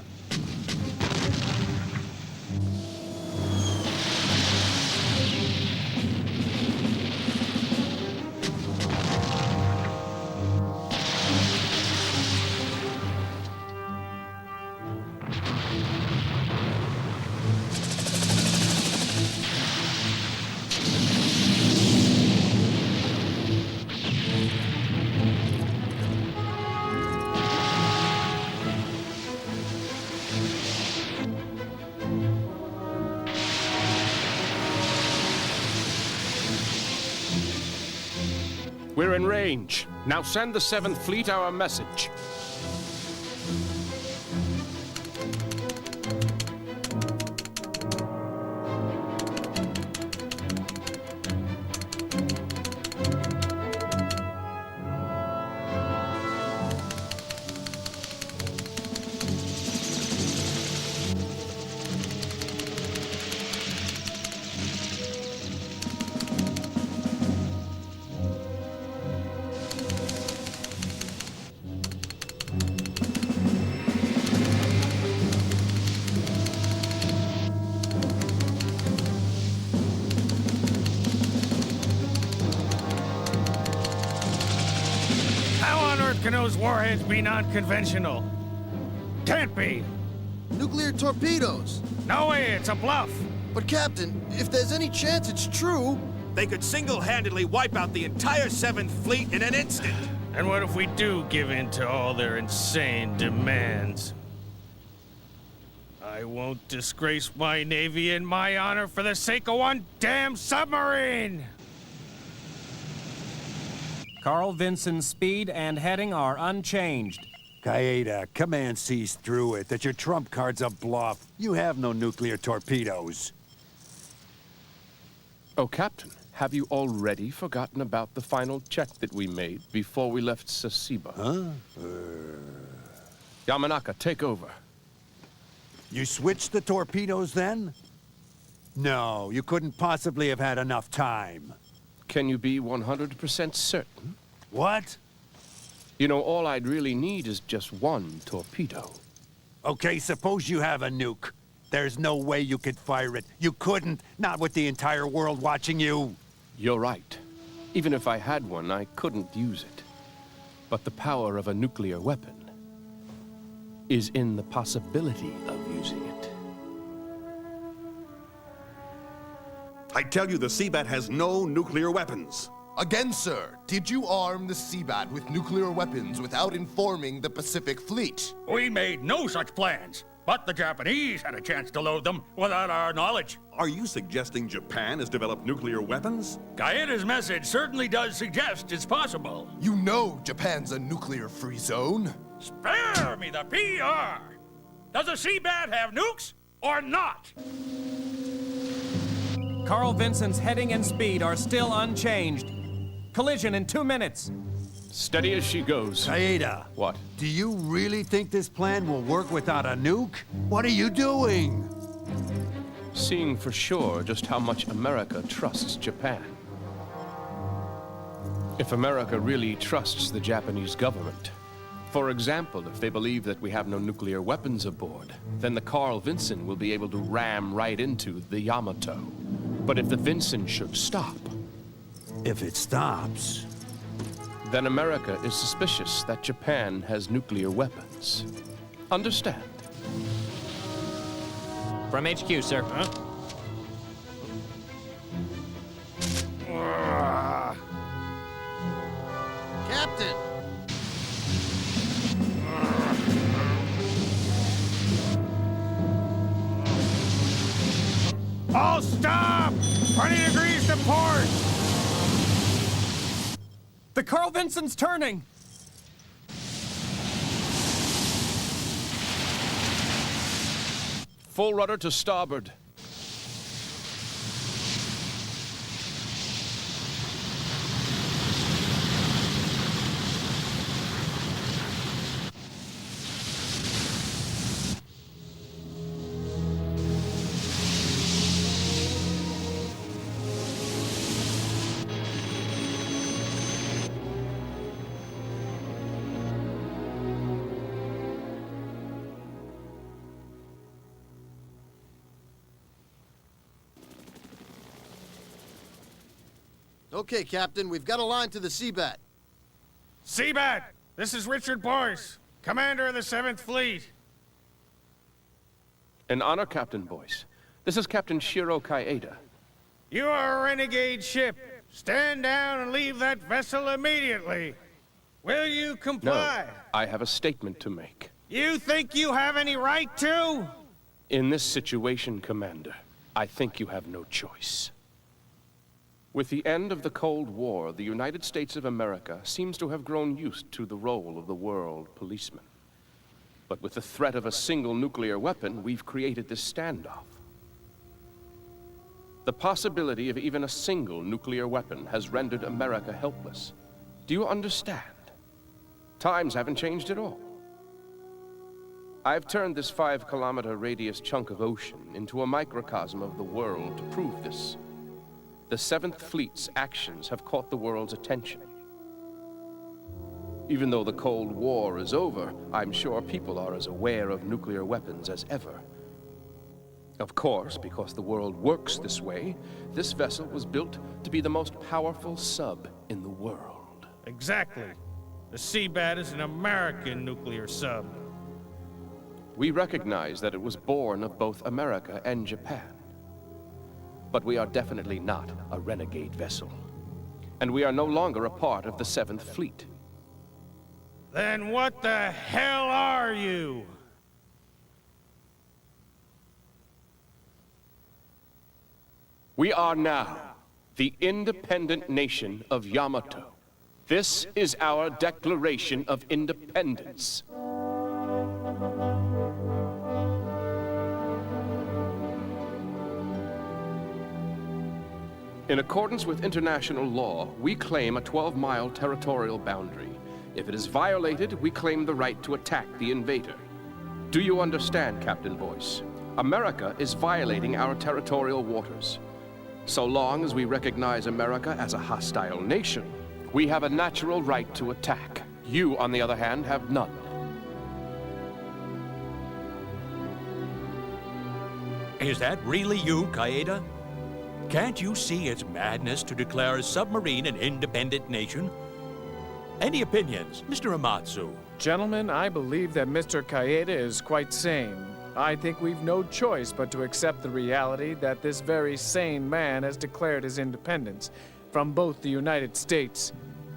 We're in range. Now send the 7th Fleet our message. Can those warheads be non-conventional? Can't be. Nuclear torpedoes. No way, it's a bluff. But Captain, if there's any chance it's true... They could single-handedly wipe out the entire 7th Fleet in an instant. And what if we do give in to all their insane demands? I won't disgrace my Navy and my honor for the sake of one damn submarine! Carl Vinson's speed and heading are unchanged. Qaeda, command sees through it that your trump card's a bluff. You have no nuclear torpedoes. Oh, Captain, have you already forgotten about the final check that we made before we left Sasiba? Huh? Yamanaka, take over. You switched the torpedoes then? No, you couldn't possibly have had enough time. Can you be 100% certain? What? You know, all I'd really need is just one torpedo. Okay, suppose you have a nuke. There's no way you could fire it. You couldn't, not with the entire world watching you. You're right. Even if I had one, I couldn't use it. But the power of a nuclear weapon is in the possibility of using it. I tell you, the Seabat has no nuclear weapons. Again, sir, did you arm the Seabat with nuclear weapons without informing the Pacific Fleet? We made no such plans, but the Japanese had a chance to load them without our knowledge. Are you suggesting Japan has developed nuclear weapons? Kaeda's message certainly does suggest it's possible. You know Japan's a nuclear-free zone. Spare me the PR! Does the Seabat have nukes or not? Carl Vincent's heading and speed are still unchanged. Collision in 2 minutes. Steady as she goes. Kaeda. What? Do you really think this plan will work without a nuke? What are you doing? Seeing for sure just how much America trusts Japan. If America really trusts the Japanese government, for example, if they believe that we have no nuclear weapons aboard, then the Carl Vinson will be able to ram right into the Yamato. But if the Vinson should stop... If it stops... Then America is suspicious that Japan has nuclear weapons. Understand? From HQ, sir. Huh? Captain! All stop! 20 degrees to port! The Carl Vinson's turning! Full rudder to starboard. Okay, Captain, we've got a line to the Seabat. Seabat, this is Richard Boyce, commander of the 7th Fleet. An honor, Captain Boyce. This is Captain Shiro Kaeda. You are a renegade ship. Stand down and leave that vessel immediately. Will you comply? No, I have a statement to make. You think you have any right to? In this situation, Commander, I think you have no choice. With the end of the Cold War, the United States of America seems to have grown used to the role of the world policeman. But with the threat of a single nuclear weapon, we've created this standoff. The possibility of even a single nuclear weapon has rendered America helpless. Do you understand? Times haven't changed at all. I've turned this 5-kilometer radius chunk of ocean into a microcosm of the world to prove this. The 7th Fleet's actions have caught the world's attention. Even though the Cold War is over, I'm sure people are as aware of nuclear weapons as ever. Of course, because the world works this way, this vessel was built to be the most powerful sub in the world. Exactly. The Seabat is an American nuclear sub. We recognize that it was born of both America and Japan. But we are definitely not a renegade vessel. And we are no longer a part of the 7th Fleet. Then what the hell are you? We are now the independent nation of Yamato. This is our Declaration of Independence. In accordance with international law, we claim a 12-mile territorial boundary. If it is violated, we claim the right to attack the invader. Do you understand, Captain Boyce? America is violating our territorial waters. So long as we recognize America as a hostile nation, we have a natural right to attack. You, on the other hand, have none. Is that really you, Kaeda? Can't you see it's madness to declare a submarine an independent nation? Any opinions, Mr. Amatsu? Gentlemen, I believe that Mr. Kaeda is quite sane. I think we've no choice but to accept the reality that this very sane man has declared his independence from both the United States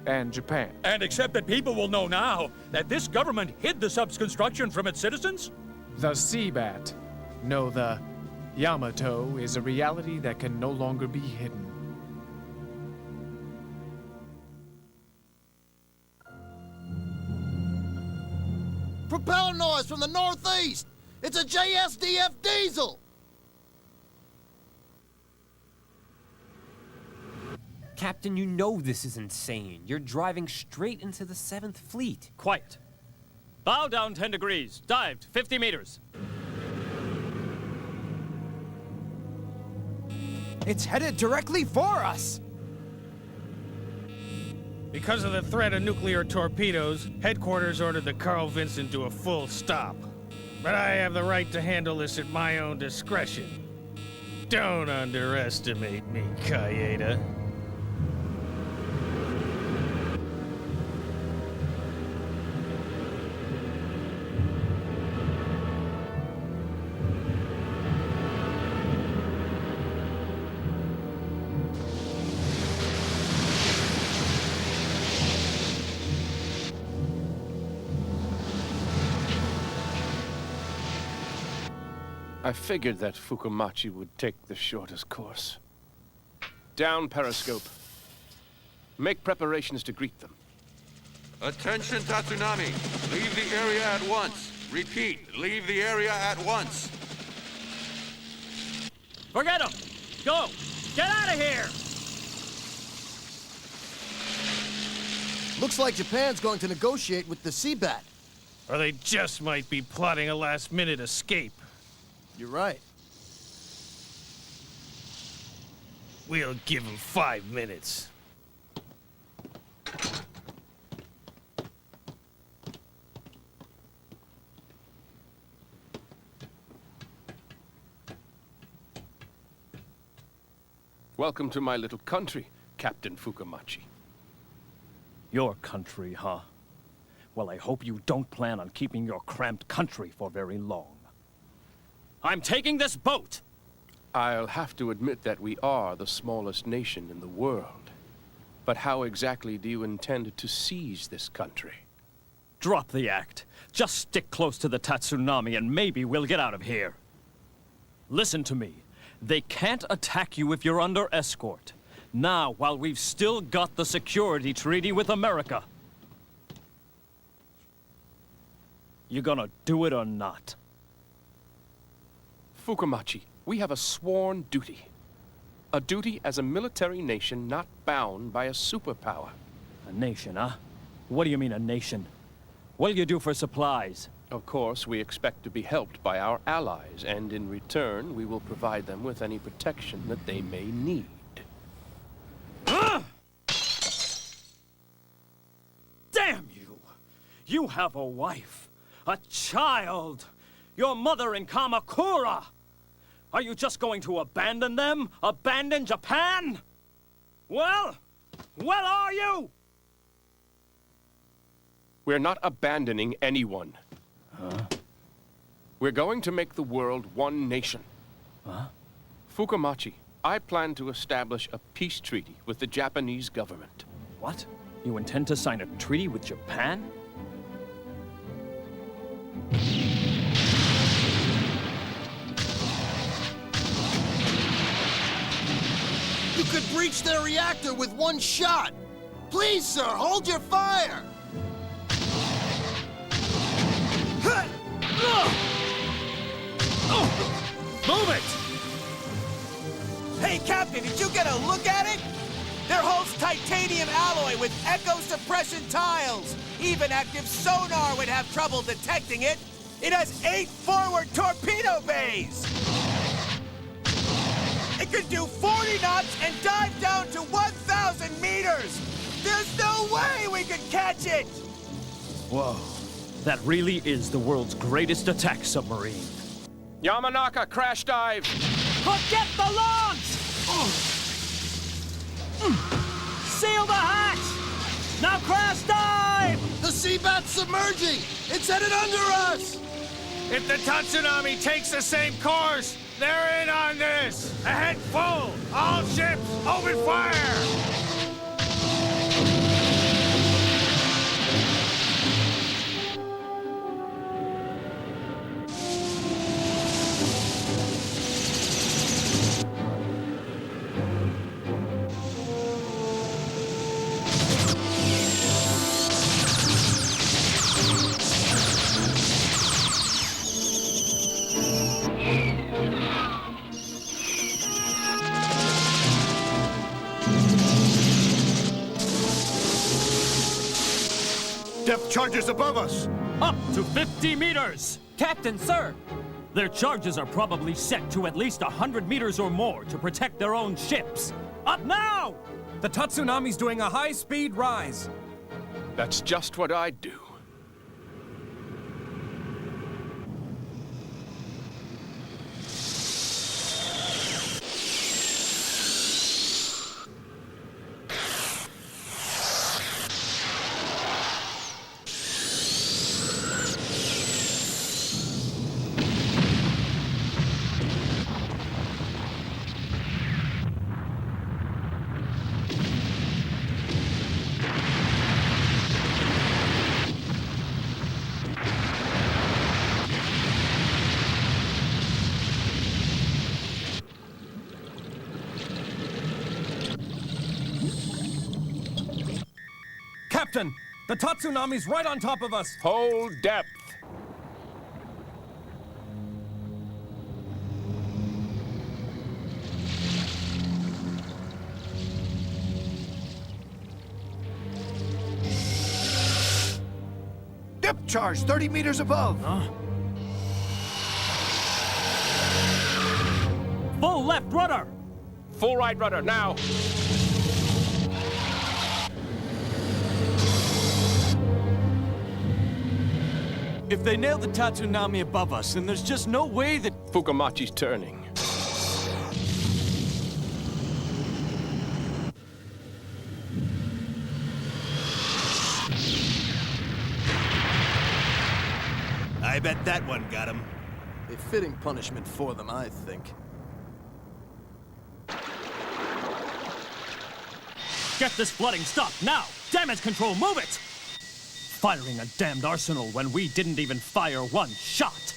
and Japan. And accept that people will know now that this government hid the sub's construction from its citizens? The Seabat, no, the Yamato, is a reality that can no longer be hidden. Propeller noise from the northeast! It's a JSDF diesel! Captain, you know this is insane. You're driving straight into the 7th Fleet. Quiet. Bow down 10 degrees. Dived 50 meters. It's headed directly for us! Because of the threat of nuclear torpedoes, headquarters ordered the Carl Vinson to a full stop. But I have the right to handle this at my own discretion. Don't underestimate me, Kaeda. I figured that Fukumachi would take the shortest course. Down periscope. Make preparations to greet them. Attention, Tatsunami. Leave the area at once. Repeat, leave the area at once. Forget him! Go! Get out of here! Looks like Japan's going to negotiate with the Seabat. Or they just might be plotting a last-minute escape. You're right. We'll give them 5 minutes. Welcome to my little country, Captain Fukumachi. Your country, huh? Well, I hope you don't plan on keeping your cramped country for very long. I'm taking this boat! I'll have to admit that we are the smallest nation in the world. But how exactly do you intend to seize this country? Drop the act. Just stick close to the Tatsunami and maybe we'll get out of here. Listen to me. They can't attack you if you're under escort. Now, while we've still got the security treaty with America. You gonna do it or not? Fukumachi, we have a sworn duty. A duty as a military nation not bound by a superpower. A nation, huh? What do you mean, a nation? What'll you do for supplies? Of course, we expect to be helped by our allies, and in return, we will provide them with any protection that they may need. Damn you! You have a wife, a child, your mother in Kamakura! Are you just going to abandon them? Abandon Japan? Well, are you? We're not abandoning anyone. Huh? We're going to make the world one nation. Huh? Fukumachi, I plan to establish a peace treaty with the Japanese government. What? You intend to sign a treaty with Japan? You could breach their reactor with one shot! Please, sir, hold your fire! Move it! Hey, Captain! Captain, did you get a look at it? Their hull's titanium alloy with echo suppression tiles. Even active sonar would have trouble detecting it. It has 8 forward torpedo bays. It can do 40 knots and dive down to 1,000 meters. There's no way we could catch it. Whoa. That really is the world's greatest attack submarine. Yamanaka, crash dive! Forget the launch! Seal the hatch! Now crash dive! The Seabat's submerging! It's headed under us! If the Tatsunami takes the same course, they're in on this! Ahead full! All ships, open fire! Depth charges above us! Up to 50 meters! Captain, sir! Their charges are probably set to at least 100 meters or more to protect their own ships. Up now! The Tatsunami's doing a high-speed rise. That's just what I'd do. Captain, the Tatsunami's right on top of us. Hold depth. Depth charge 30 meters above! Full left rudder! Full right rudder, now! If they nail the Tatsunami above us, then there's just no way that... Fukamachi's turning. I bet that one got him. A fitting punishment for them, I think. Get this flooding stopped now! Damage control, move it! Firing a damned arsenal when we didn't even fire one shot!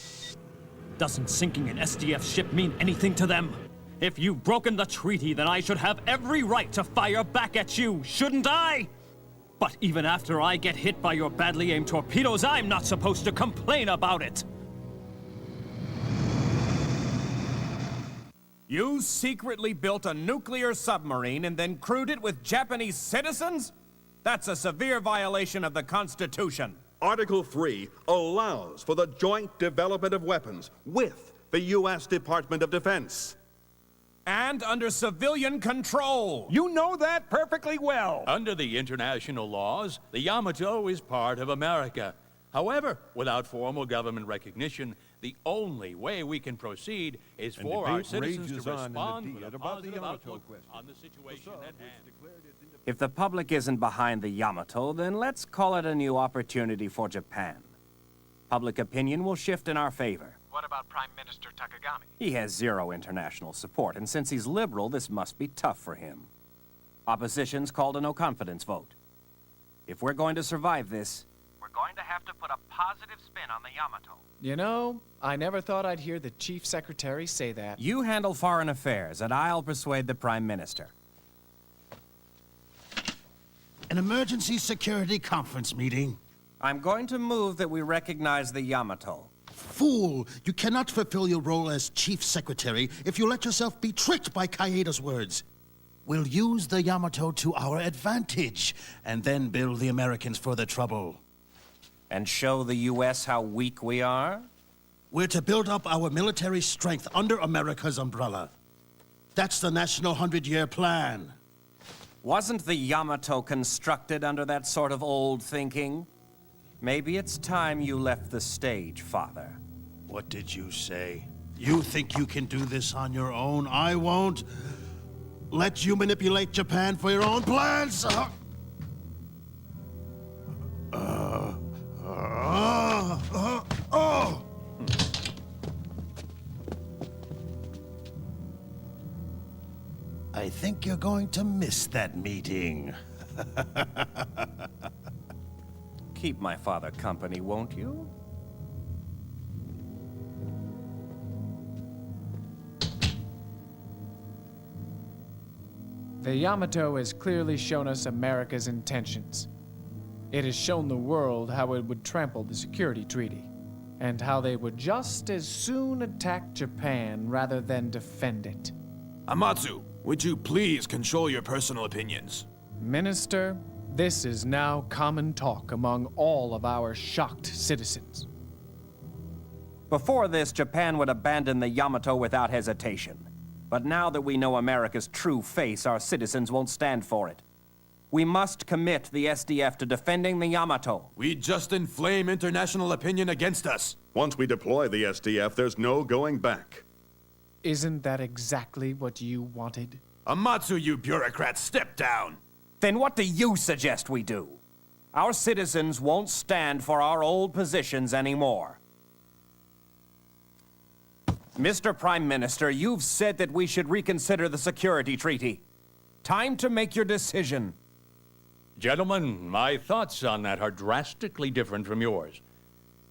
Doesn't sinking an SDF ship mean anything to them? If you've broken the treaty, then I should have every right to fire back at you, shouldn't I? But even after I get hit by your badly aimed torpedoes, I'm not supposed to complain about it! You secretly built a nuclear submarine and then crewed it with Japanese citizens? That's a severe violation of the Constitution. Article 3 allows for the joint development of weapons with the U.S. Department of Defense. And under civilian control. You know that perfectly well. Under the international laws, the Yamato is part of America. However, without formal government recognition, the only way we can proceed is for our citizens to respond with a positive outlook on the situation at hand. If the public isn't behind the Yamato, then let's call it a new opportunity for Japan. Public opinion will shift in our favor. What about Prime Minister Takagami? He has zero international support, and since he's liberal, this must be tough for him. Opposition's called a no-confidence vote. If we're going to survive this, We're going to have to put a positive spin on the Yamato. You know, I never thought I'd hear the Chief Secretary say that. you handle foreign affairs, and I'll persuade the Prime Minister. An emergency security conference meeting. I'm going to move that we recognize the Yamato. Fool! You cannot fulfill your role as Chief Secretary if you let yourself be tricked by Kaeda's words. We'll use the Yamato to our advantage, and then bill the Americans for the trouble. And show the U.S. how weak we are? We're to build up our military strength under America's umbrella. That's the National 100-Year Plan. Wasn't the Yamato constructed under that sort of old thinking? Maybe it's time you left the stage, Father. What did you say? You think you can do this on your own? I won't let you manipulate Japan for your own plans! I think you're going to miss that meeting. Keep my father company, won't you? The Yamato has clearly shown us America's intentions. It has shown the world how it would trample the security treaty, and how they would just as soon attack Japan rather than defend it. Amatsu, would you please control your personal opinions? Minister, this is now common talk among all of our shocked citizens. Before this, Japan would abandon the Yamato without hesitation. But now that we know America's true face, our citizens won't stand for it. We must commit the SDF to defending the Yamato. We just inflame international opinion against us. Once we deploy the SDF, there's no going back. Isn't that exactly what you wanted? Amatsu, you bureaucrat, step down! Then what do you suggest we do? Our citizens won't stand for our old positions anymore. Mr. Prime Minister, you've said that we should reconsider the security treaty. Time to make your decision. Gentlemen, my thoughts on that are drastically different from yours.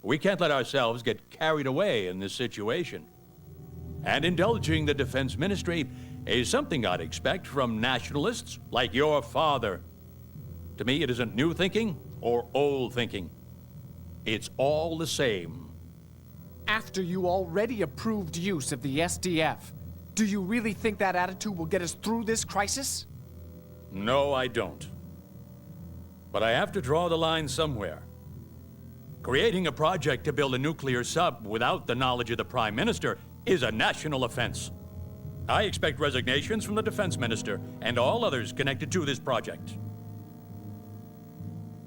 We can't let ourselves get carried away in this situation. And indulging the Defense Ministry is something I'd expect from nationalists like your father. To me, it isn't new thinking or old thinking. It's all the same. After you already approved use of the SDF, do you really think that attitude will get us through this crisis? No, I don't. But I have to draw the line somewhere. Creating a project to build a nuclear sub without the knowledge of the Prime Minister is a national offense. I expect resignations from the Defense Minister and all others connected to this project.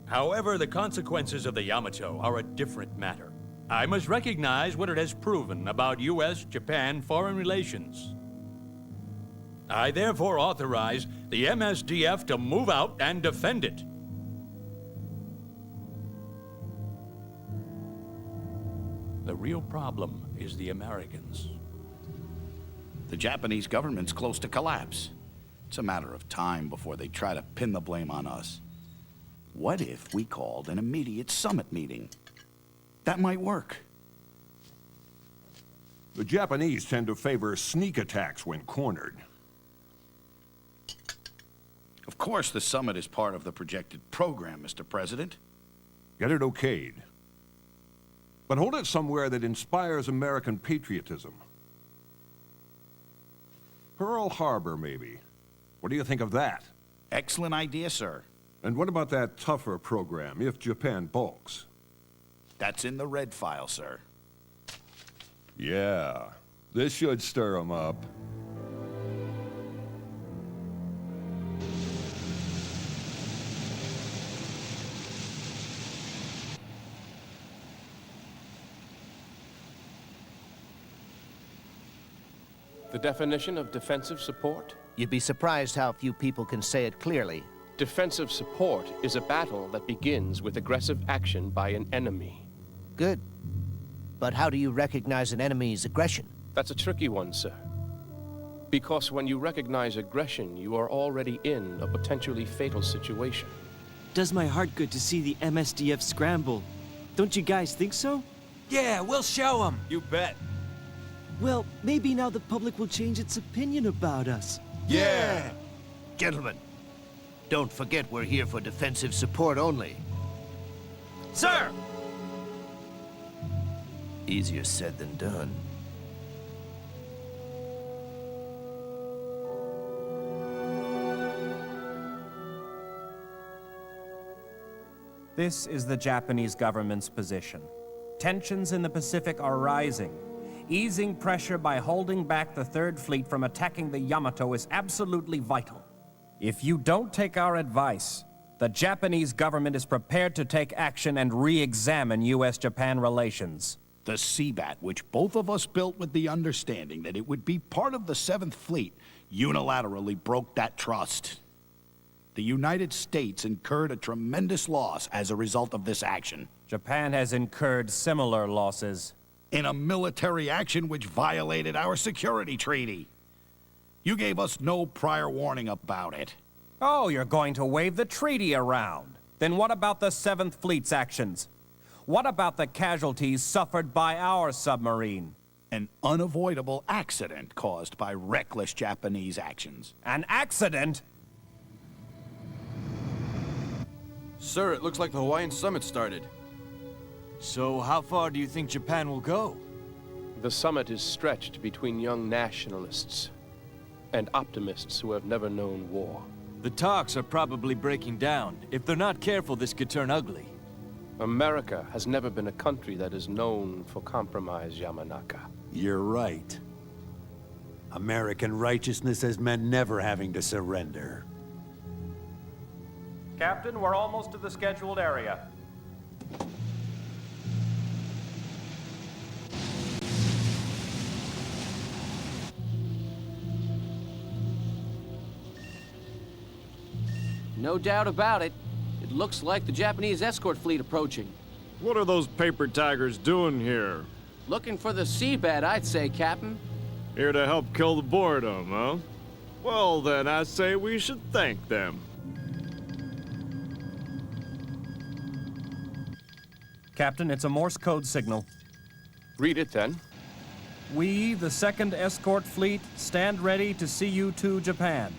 However, the consequences of the Yamato are a different matter. I must recognize what it has proven about U.S.-Japan foreign relations. I therefore authorize the MSDF to move out and defend it. The real problem is the Americans. The Japanese government's close to collapse. It's a matter of time before they try to pin the blame on us. What if we called an immediate summit meeting? That might work. The Japanese tend to favor sneak attacks when cornered. Of course, the summit is part of the projected program, Mr. President. Get it okayed. But hold it somewhere that inspires American patriotism. Pearl Harbor, maybe. What do you think of that? Excellent idea, sir. And what about that tougher program, if Japan balks? That's in the red file, sir. Yeah, this should stir them up. The definition of defensive support? You'd be surprised how few people can say it clearly. Defensive support is a battle that begins with aggressive action by an enemy. Good. But how do you recognize an enemy's aggression? That's a tricky one, sir. Because when you recognize aggression, you are already in a potentially fatal situation. Does my heart good to see the MSDF scramble. Don't you guys think so? Yeah, we'll show them. You bet. Well, maybe now the public will change its opinion about us. Yeah! Gentlemen, don't forget we're here for defensive support only. Sir! Easier said than done. This is the Japanese government's position. Tensions in the Pacific are rising. Easing pressure by holding back the Third Fleet from attacking the Yamato is absolutely vital. If you don't take our advice, the Japanese government is prepared to take action and re-examine U.S.-Japan relations. The Seabat, which both of us built with the understanding that it would be part of the Seventh Fleet, unilaterally broke that trust. The United States incurred a tremendous loss as a result of this action. Japan has incurred similar losses. In a military action which violated our security treaty. You gave us no prior warning about it. Oh, you're going to wave the treaty around. Then what about the Seventh Fleet's actions? What about the casualties suffered by our submarine? An unavoidable accident caused by reckless Japanese actions. An accident? Sir, it looks like the Hawaiian summit started. So how far do you think Japan will go? The summit is stretched between young nationalists and optimists who have never known war. The talks are probably breaking down. If they're not careful, this could turn ugly. America has never been a country that is known for compromise, Yamanaka. You're right. American righteousness has meant never having to surrender. Captain, we're almost to the scheduled area. No doubt about it. It looks like the Japanese escort fleet approaching. What are those paper tigers doing here? Looking for the Seabat, I'd say, Captain. Here to help kill the boredom, huh? Well, then I say we should thank them. Captain, it's a Morse code signal. Read it, then. We, the 2nd Escort Fleet, stand ready to see you to Japan.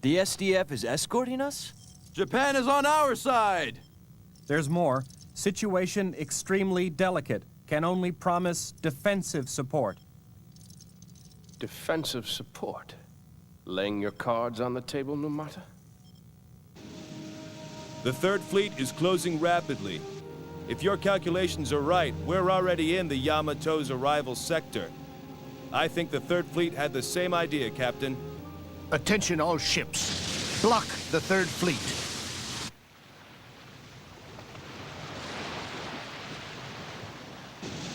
The SDF is escorting us? Japan is on our side! There's more. Situation extremely delicate. Can only promise defensive support. Defensive support? Laying your cards on the table, Numata? The Third Fleet is closing rapidly. If your calculations are right, we're already in the Yamato's arrival sector. I think the Third Fleet had the same idea, Captain. Attention all ships. Block the Third Fleet.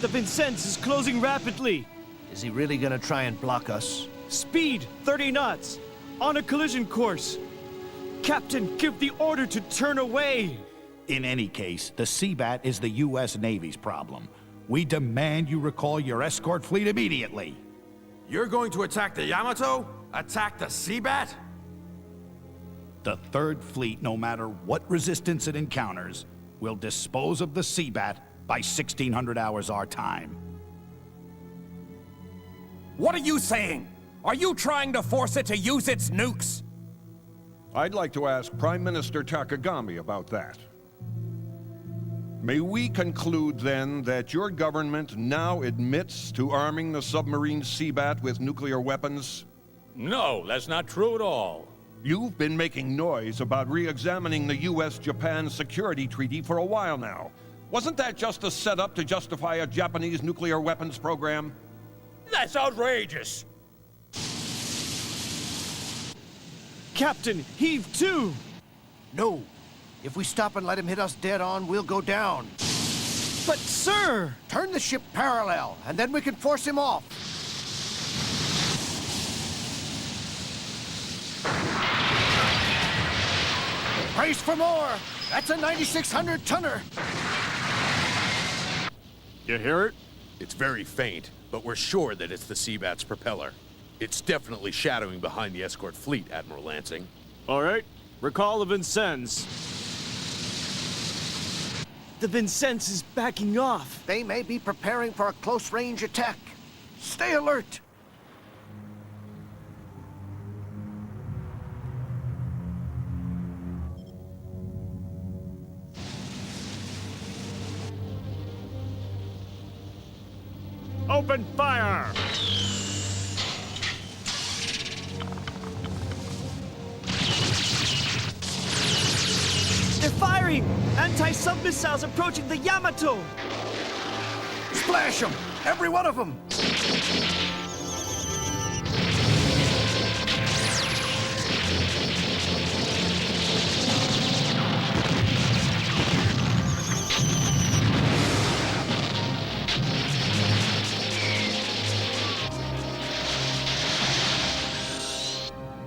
The Vincennes is closing rapidly. Is he really gonna try and block us? Speed, 30 knots. On a collision course. Captain, give the order to turn away. In any case, the Seabat is the U.S. Navy's problem. We demand you recall your escort fleet immediately. You're going to attack the Yamato? Attack the Seabat? The Third Fleet, no matter what resistance it encounters, will dispose of the Seabat by 1600 hours our time. What are you saying? Are you trying to force it to use its nukes? I'd like to ask Prime Minister Takagami about that. May we conclude, then, that your government now admits to arming the submarine Seabat with nuclear weapons? No, that's not true at all. You've been making noise about re-examining the U.S.-Japan security treaty for a while now. Wasn't that just a setup to justify a Japanese nuclear weapons program? That's outrageous! Captain, heave to! No. If we stop and let him hit us dead on, we'll go down. But, sir! Turn the ship parallel, and then we can force him off. Brace for more! That's a 9,600-tonner! You hear it? It's very faint, but we're sure that it's the Seabat's propeller. It's definitely shadowing behind the escort fleet, Admiral Lansing. All right. Recall the Vincennes. The Vincennes is backing off. They may be preparing for a close-range attack. Stay alert! Open fire! They're firing! Anti-sub missiles approaching the Yamato! Splash them! Every one of them!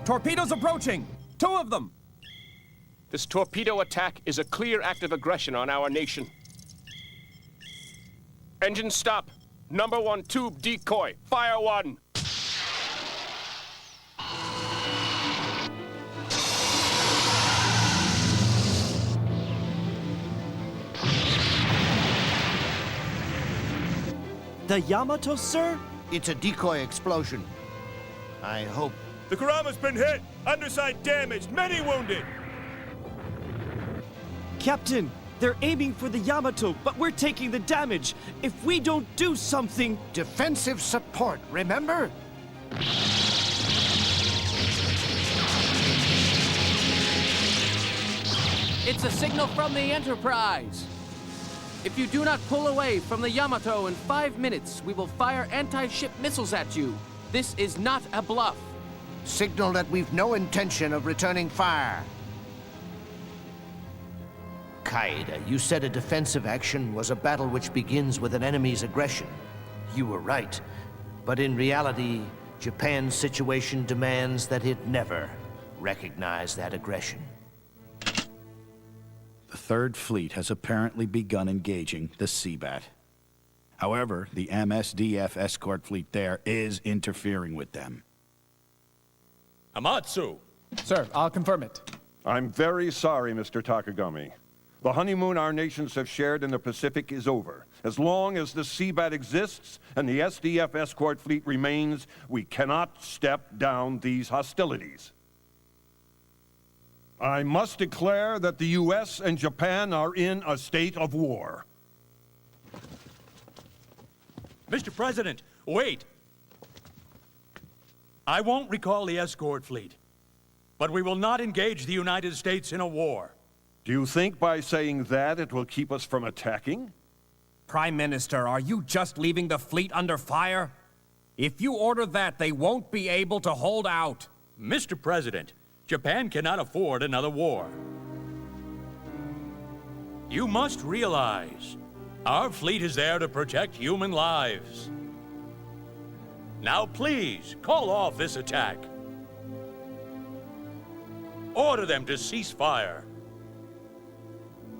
Torpedoes approaching! 2 of them! This torpedo attack is a clear act of aggression on our nation. Engine stop. Number 1 tube decoy. Fire 1. The Yamato, sir? It's a decoy explosion. I hope. The Kurama's been hit! Underside damaged, many wounded! Captain, they're aiming for the Yamato, but we're taking the damage. If we don't do something... Defensive support, remember? It's a signal from the Enterprise. If you do not pull away from the Yamato in 5 minutes, we will fire anti-ship missiles at you. This is not a bluff. Signal that we've no intention of returning fire. Kaida, you said a defensive action was a battle which begins with an enemy's aggression. You were right. But in reality, Japan's situation demands that it never recognize that aggression. The Third Fleet has apparently begun engaging the Seabat. However, the MSDF escort fleet there is interfering with them. Amatsu! Sir, I'll confirm it. I'm very sorry, Mr. Takagami. The honeymoon our nations have shared in the Pacific is over. As long as the Seabat exists and the SDF escort fleet remains, we cannot step down these hostilities. I must declare that the U.S. and Japan are in a state of war. Mr. President, wait! I won't recall the escort fleet, but we will not engage the United States in a war. Do you think by saying that it will keep us from attacking? Prime Minister, are you just leaving the fleet under fire? If you order that, they won't be able to hold out. Mr. President, Japan cannot afford another war. You must realize, our fleet is there to protect human lives. Now please, call off this attack. Order them to cease fire.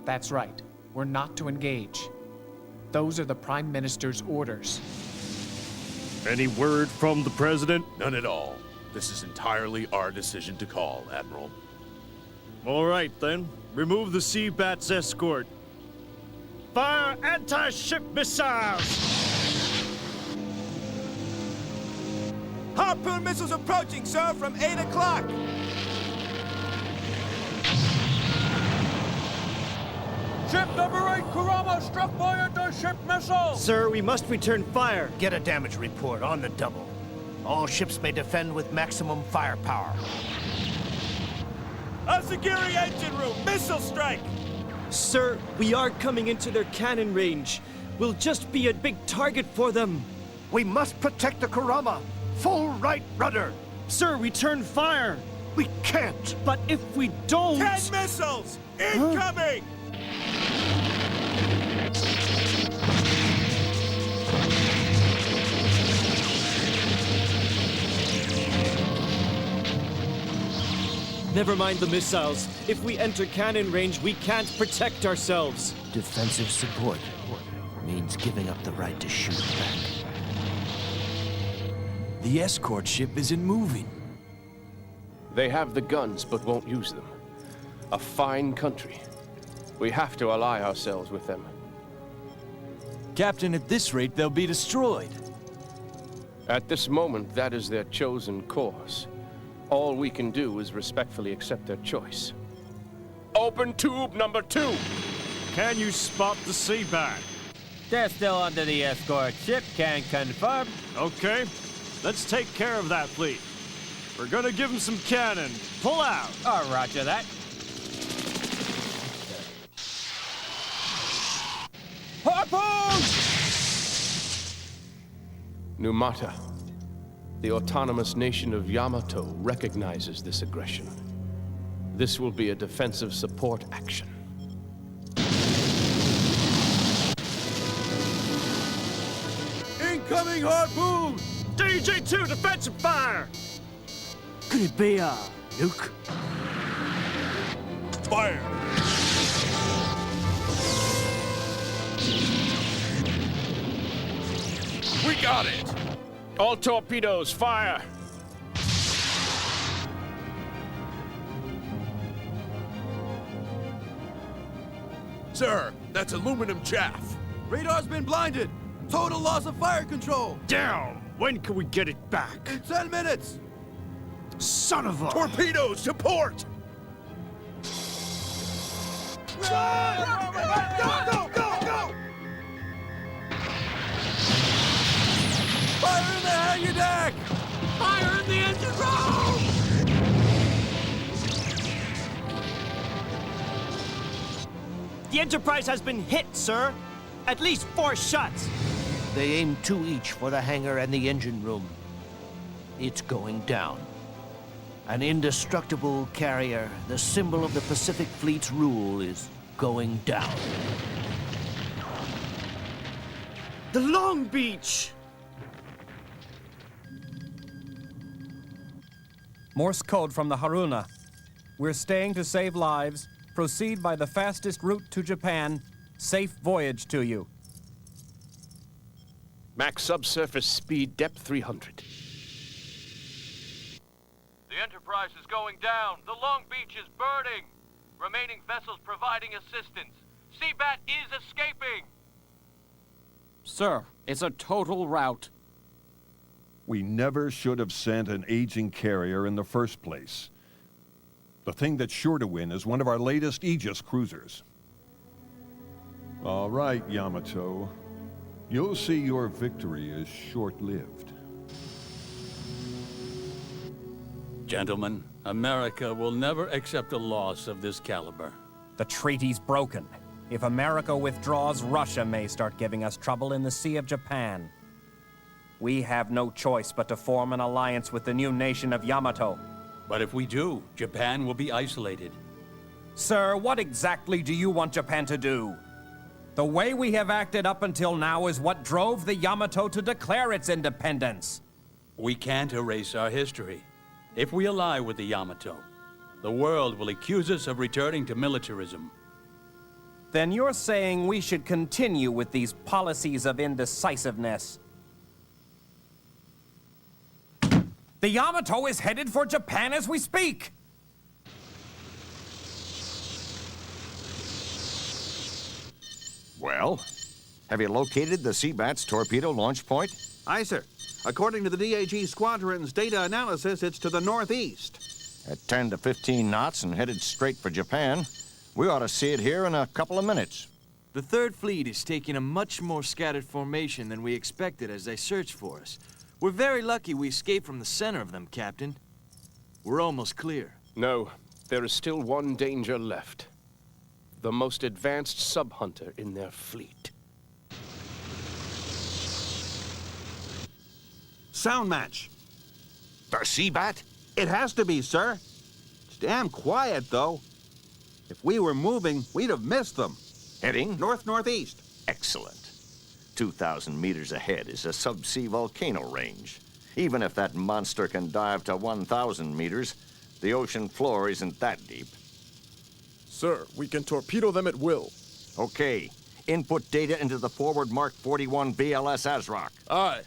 That's right. We're not to engage. Those are the Prime Minister's orders. Any word from the President? None at all. This is entirely our decision to call, Admiral. All right, then. Remove the Seabat's escort. Fire anti-ship missiles! Harpoon missiles approaching, sir, from 8 o'clock. Ship number 8, Kurama, struck by anti-ship missile! Sir, we must return fire. Get a damage report on the double. All ships may defend with maximum firepower. Asagiri engine room, missile strike! Sir, we are coming into their cannon range. We'll just be a big target for them. We must protect the Kurama. Full right rudder. Sir, return fire. We can't. But if we don't... 10 missiles! Incoming! Never mind the missiles. If we enter cannon range, we can't protect ourselves. Defensive support means giving up the right to shoot back. The escort ship isn't moving. They have the guns, but won't use them. A fine country. We have to ally ourselves with them. Captain, at this rate, they'll be destroyed. At this moment, that is their chosen course. All we can do is respectfully accept their choice. Open tube number 2! Can you spot the Seabat? They're still under the escort ship, can confirm. Okay, let's take care of that fleet. We're gonna give them some cannon. Pull out! Oh, roger that. Numata, the autonomous nation of Yamato recognizes this aggression. This will be a defensive support action. Incoming harpoon! DJ-2, defensive fire! Could it be a nuke? Fire! We got it! All torpedoes, fire! Sir, that's aluminum chaff. Radar's been blinded! Total loss of fire control! Down! When can we get it back? In 10 minutes! Son of a... Torpedoes to port! Run! Go, go, go! Fire in the hangar deck! Fire in the engine room! The Enterprise has been hit, sir. At least 4 shots. They aim 2 each for the hangar and the engine room. It's going down. An indestructible carrier, the symbol of the Pacific Fleet's rule, is going down. The Long Beach! Morse code from the Haruna. We're staying to save lives. Proceed by the fastest route to Japan. Safe voyage to you. Max subsurface speed, depth 300. The Enterprise is going down. The Long Beach is burning. Remaining vessels providing assistance. Seabat is escaping. Sir, it's a total rout. We never should have sent an aging carrier in the first place. The thing that's sure to win is one of our latest Aegis cruisers. All right, Yamato. You'll see your victory is short-lived. Gentlemen, America will never accept a loss of this caliber. The treaty's broken. If America withdraws, Russia may start giving us trouble in the Sea of Japan. We have no choice but to form an alliance with the new nation of Yamato. But if we do, Japan will be isolated. Sir, what exactly do you want Japan to do? The way we have acted up until now is what drove the Yamato to declare its independence. We can't erase our history. If we ally with the Yamato, the world will accuse us of returning to militarism. Then you're saying we should continue with these policies of indecisiveness. The Yamato is headed for Japan as we speak! Well, have you located the Seabat's torpedo launch point? Aye, sir. According to the DAG Squadron's data analysis, it's to the northeast. At 10 to 15 knots and headed straight for Japan. We ought to see it here in a couple of minutes. The Third Fleet is taking a much more scattered formation than we expected as they search for us. We're very lucky we escaped from the center of them, Captain. We're almost clear. No, there is still one danger left. The most advanced sub-hunter in their fleet. Sound match. The Seabat? It has to be, sir. It's damn quiet, though. If we were moving, we'd have missed them. Heading? North-northeast. Excellent. 2,000 meters ahead is a subsea volcano range. Even if that monster can dive to 1,000 meters, the ocean floor isn't that deep. Sir, we can torpedo them at will. Okay. Input data into the forward Mark 41 BLS ASROC. Aye.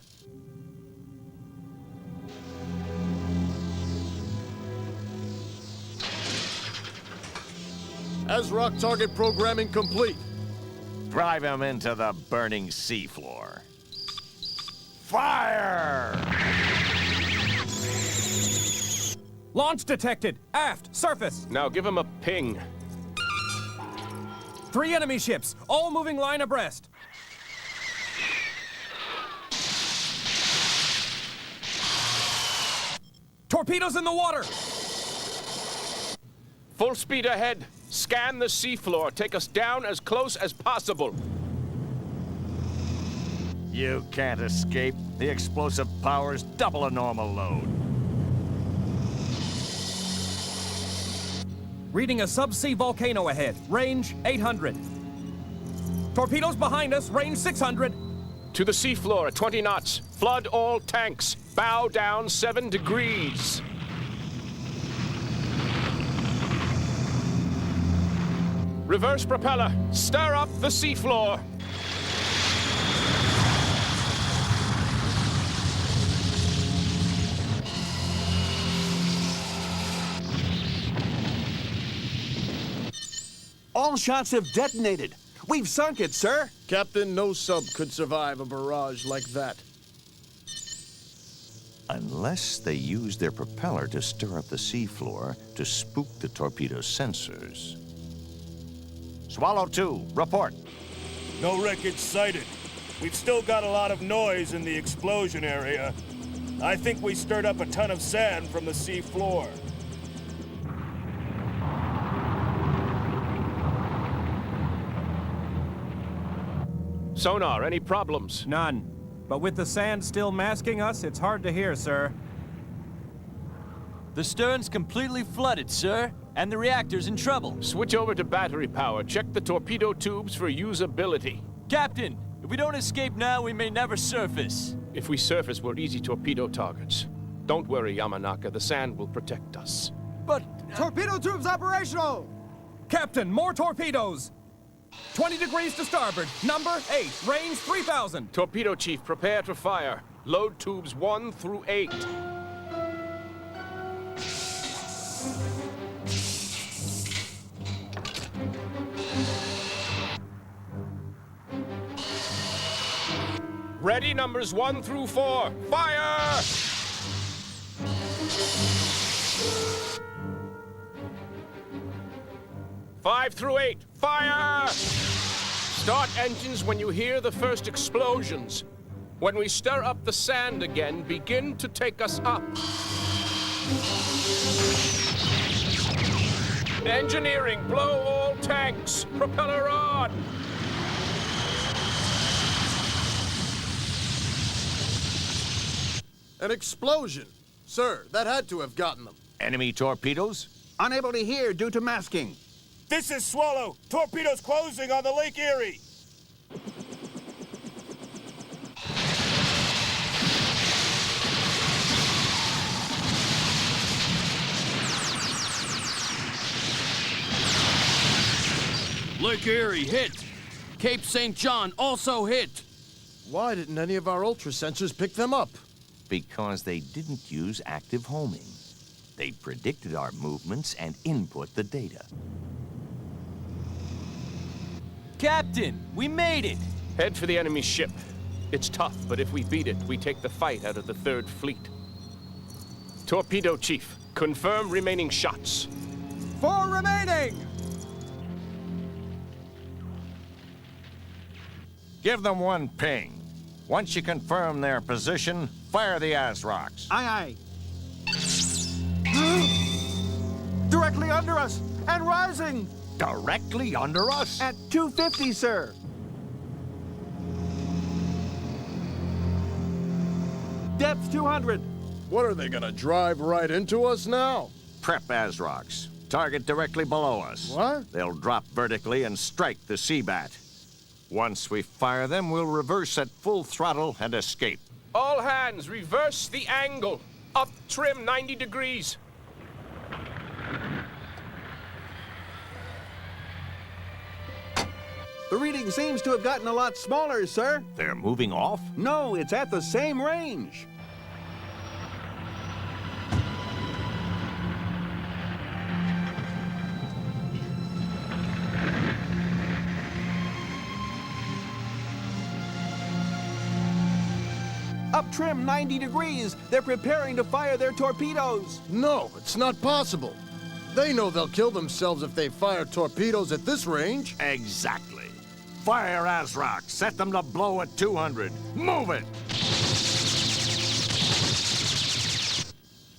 ASROC target programming complete. Drive him into the burning seafloor. Fire! Launch detected! Aft! Surface! Now give him a ping. 3 enemy ships, all moving line abreast. Torpedoes in the water! Full speed ahead. Scan the seafloor. Take us down as close as possible. You can't escape. The explosive power's double a normal load. Reading a subsea volcano ahead. Range 800. Torpedoes behind us. Range 600. To the seafloor at 20 knots. Flood all tanks. Bow down 7 degrees. Reverse propeller. Stir up the seafloor. All shots have detonated. We've sunk it, sir. Captain, no sub could survive a barrage like that. Unless they use their propeller to stir up the seafloor to spook the torpedo sensors. Swallow 2, report. No wreckage sighted. We've still got a lot of noise in the explosion area. I think we stirred up a ton of sand from the sea floor. Sonar, any problems? None. But with the sand still masking us, it's hard to hear, sir. The stern's completely flooded, sir, and the reactor's in trouble. Switch over to battery power. Check the torpedo tubes for usability. Captain, if we don't escape now, we may never surface. If we surface, we're easy torpedo targets. Don't worry, Yamanaka. The sand will protect us. But... Torpedo tubes operational! Captain, more torpedoes! 20 degrees to starboard. Number 8. Range 3,000. Torpedo chief, prepare to fire. Load tubes 1 through 8. Ready, numbers 1 through 4. Fire! Five through 8. Fire! Start engines when you hear the first explosions. When we stir up the sand again, begin to take us up. Engineering, blow all tanks. Propeller on. An explosion. Sir, that had to have gotten them. Enemy torpedoes? Unable to hear due to masking. This is Swallow. Torpedoes closing on the Lake Erie. Lake Erie hit. Cape St. John also hit. Why didn't any of our ultra sensors pick them up? Because they didn't use active homing. They predicted our movements and input the data. Captain, we made it! Head for the enemy ship. It's tough, but if we beat it, we take the fight out of the Third Fleet. Torpedo chief, confirm remaining shots. 4 remaining! Give them 1 ping. Once you confirm their position, fire the ASROCs. Aye, aye. Directly under us and rising. Directly under us? At 250, sir. Depth 200. What are they gonna drive right into us now? Prep ASROCs. Target directly below us. What? They'll drop vertically and strike the Seabat. Once we fire them, we'll reverse at full throttle and escape. All hands, reverse the angle. Up trim 90 degrees. The reading seems to have gotten a lot smaller, sir. They're moving off? No, it's at the same range. Up trim 90 degrees. They're preparing to fire their torpedoes. No, it's not possible. They know they'll kill themselves if they fire torpedoes at this range. Exactly. Fire ASROC. Set them to blow at 200. Move it!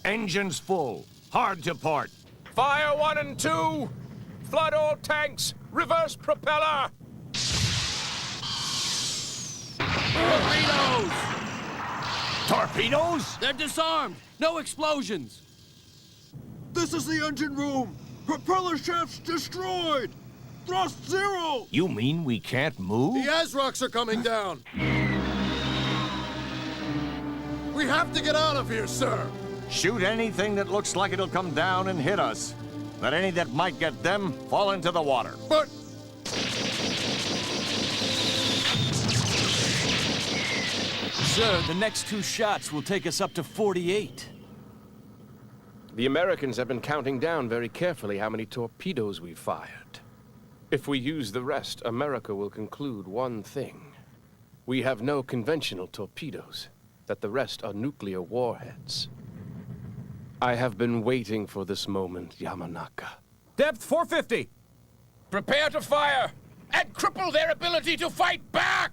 Engines full. Hard to port. Fire 1 and 2. Flood all tanks. Reverse propeller. Torpedoes! Torpedoes? They're disarmed. No explosions. This is the engine room! Propeller shafts destroyed! Thrust zero! You mean we can't move? The ASROCs are coming down! We have to get out of here, sir! Shoot anything that looks like it'll come down and hit us. Let any that might get them fall into the water. But... Sir, the next 2 shots will take us up to 48. The Americans have been counting down very carefully how many torpedoes we've fired. If we use the rest, America will conclude one thing. We have no conventional torpedoes, that the rest are nuclear warheads. I have been waiting for this moment, Yamanaka. Depth 450. Prepare to fire and cripple their ability to fight back!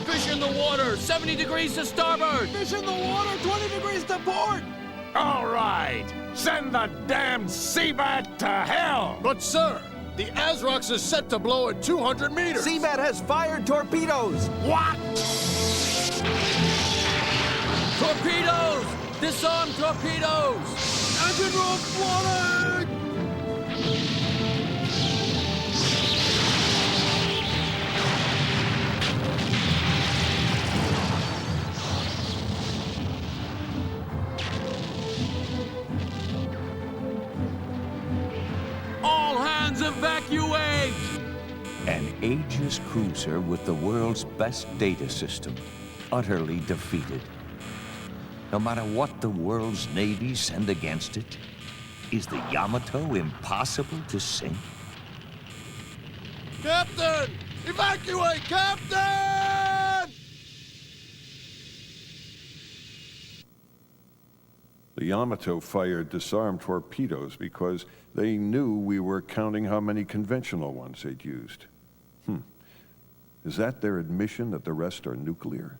Fish in the water, 70 degrees to starboard! Fish in the water, 20 degrees to port. All right! Send the damned Seabat to hell! But, sir, the ASROCs is set to blow at 200 meters! Seabat has fired torpedoes. What? Torpedoes! Disarm torpedoes! Engine room flooding! All hands evacuate! An Aegis cruiser with the world's best data system, utterly defeated. No matter what the world's navies send against it, is the Yamato impossible to sink? Captain! Evacuate, Captain! The Yamato fired disarmed torpedoes because they knew we were counting how many conventional ones they'd used. Is that their admission that the rest are nuclear?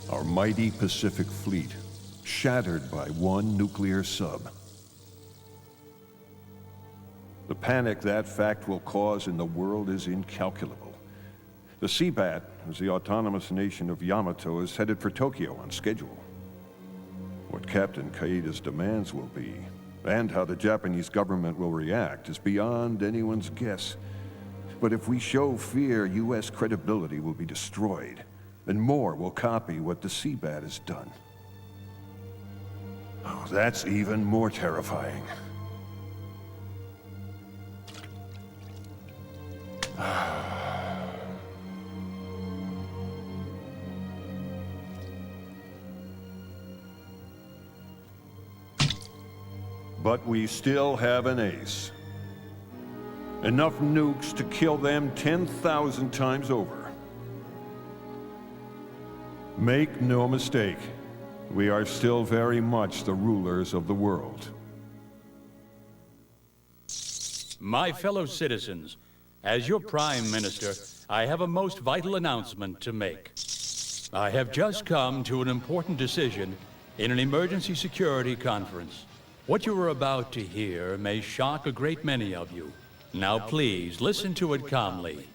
Our mighty Pacific Fleet, shattered by one nuclear sub. The panic that fact will cause in the world is incalculable. The Seabat, as the autonomous nation of Yamato, is headed for Tokyo on schedule. What Captain Kaida's demands will be, and how the Japanese government will react, is beyond anyone's guess. But if we show fear, U.S. credibility will be destroyed, and more will copy what the Seabat has done. Oh, that's even more terrifying. But we still have an ace. Enough nukes to kill them 10,000 times over. Make no mistake, we are still very much the rulers of the world. My fellow citizens, as your Prime Minister, I have a most vital announcement to make. I have just come to an important decision in an emergency security conference. What you are about to hear may shock a great many of you. Now please, listen to it calmly.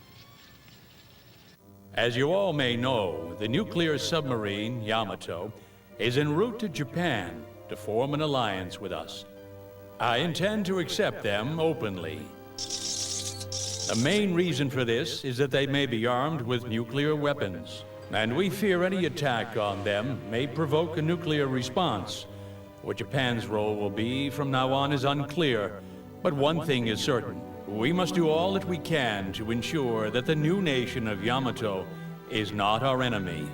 As you all may know, the nuclear submarine, Yamato, is en route to Japan to form an alliance with us. I intend to accept them openly. The main reason for this is that they may be armed with nuclear weapons, and we fear any attack on them may provoke a nuclear response. What Japan's role will be from now on is unclear, but one thing is certain. We must do all that we can to ensure that the new nation of Yamato is not our enemy.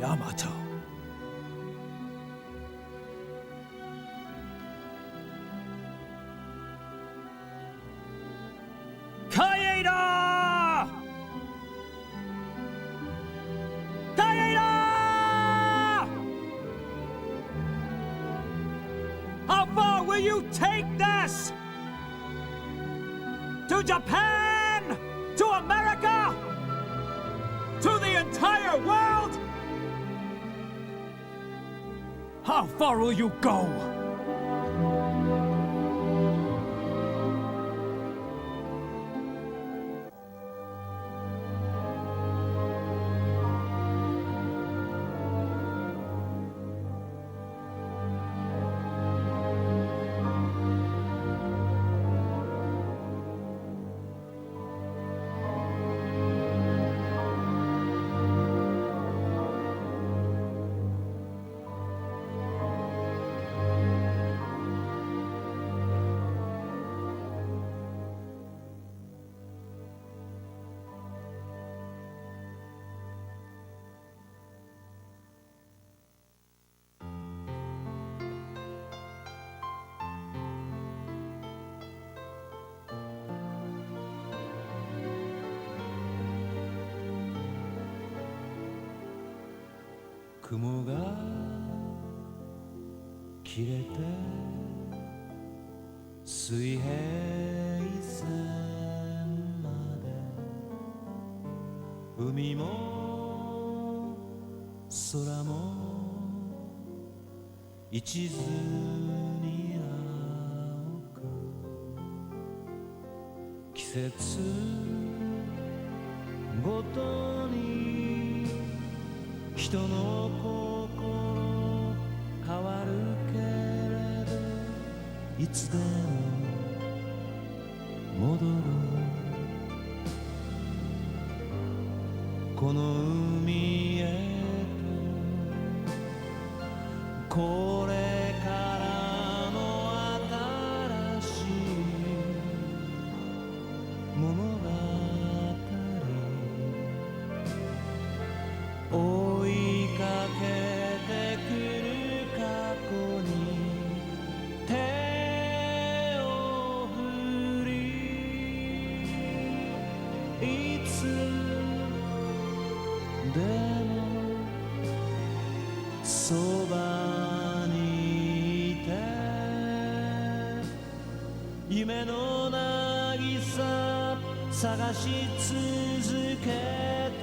Yamato. Kaeda! Kaeda! How far will you take this? To Japan? To America? To the entire world? How far will you go?「雲が切れて水平線まで」「海も空も一途に青く」「季節ごとに人の心変わるけれどいつでも戻るこの海へとこれからの新しい物語追いかけてくる過去に手を振りいつでもそばにいて夢の渚探し続け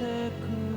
てく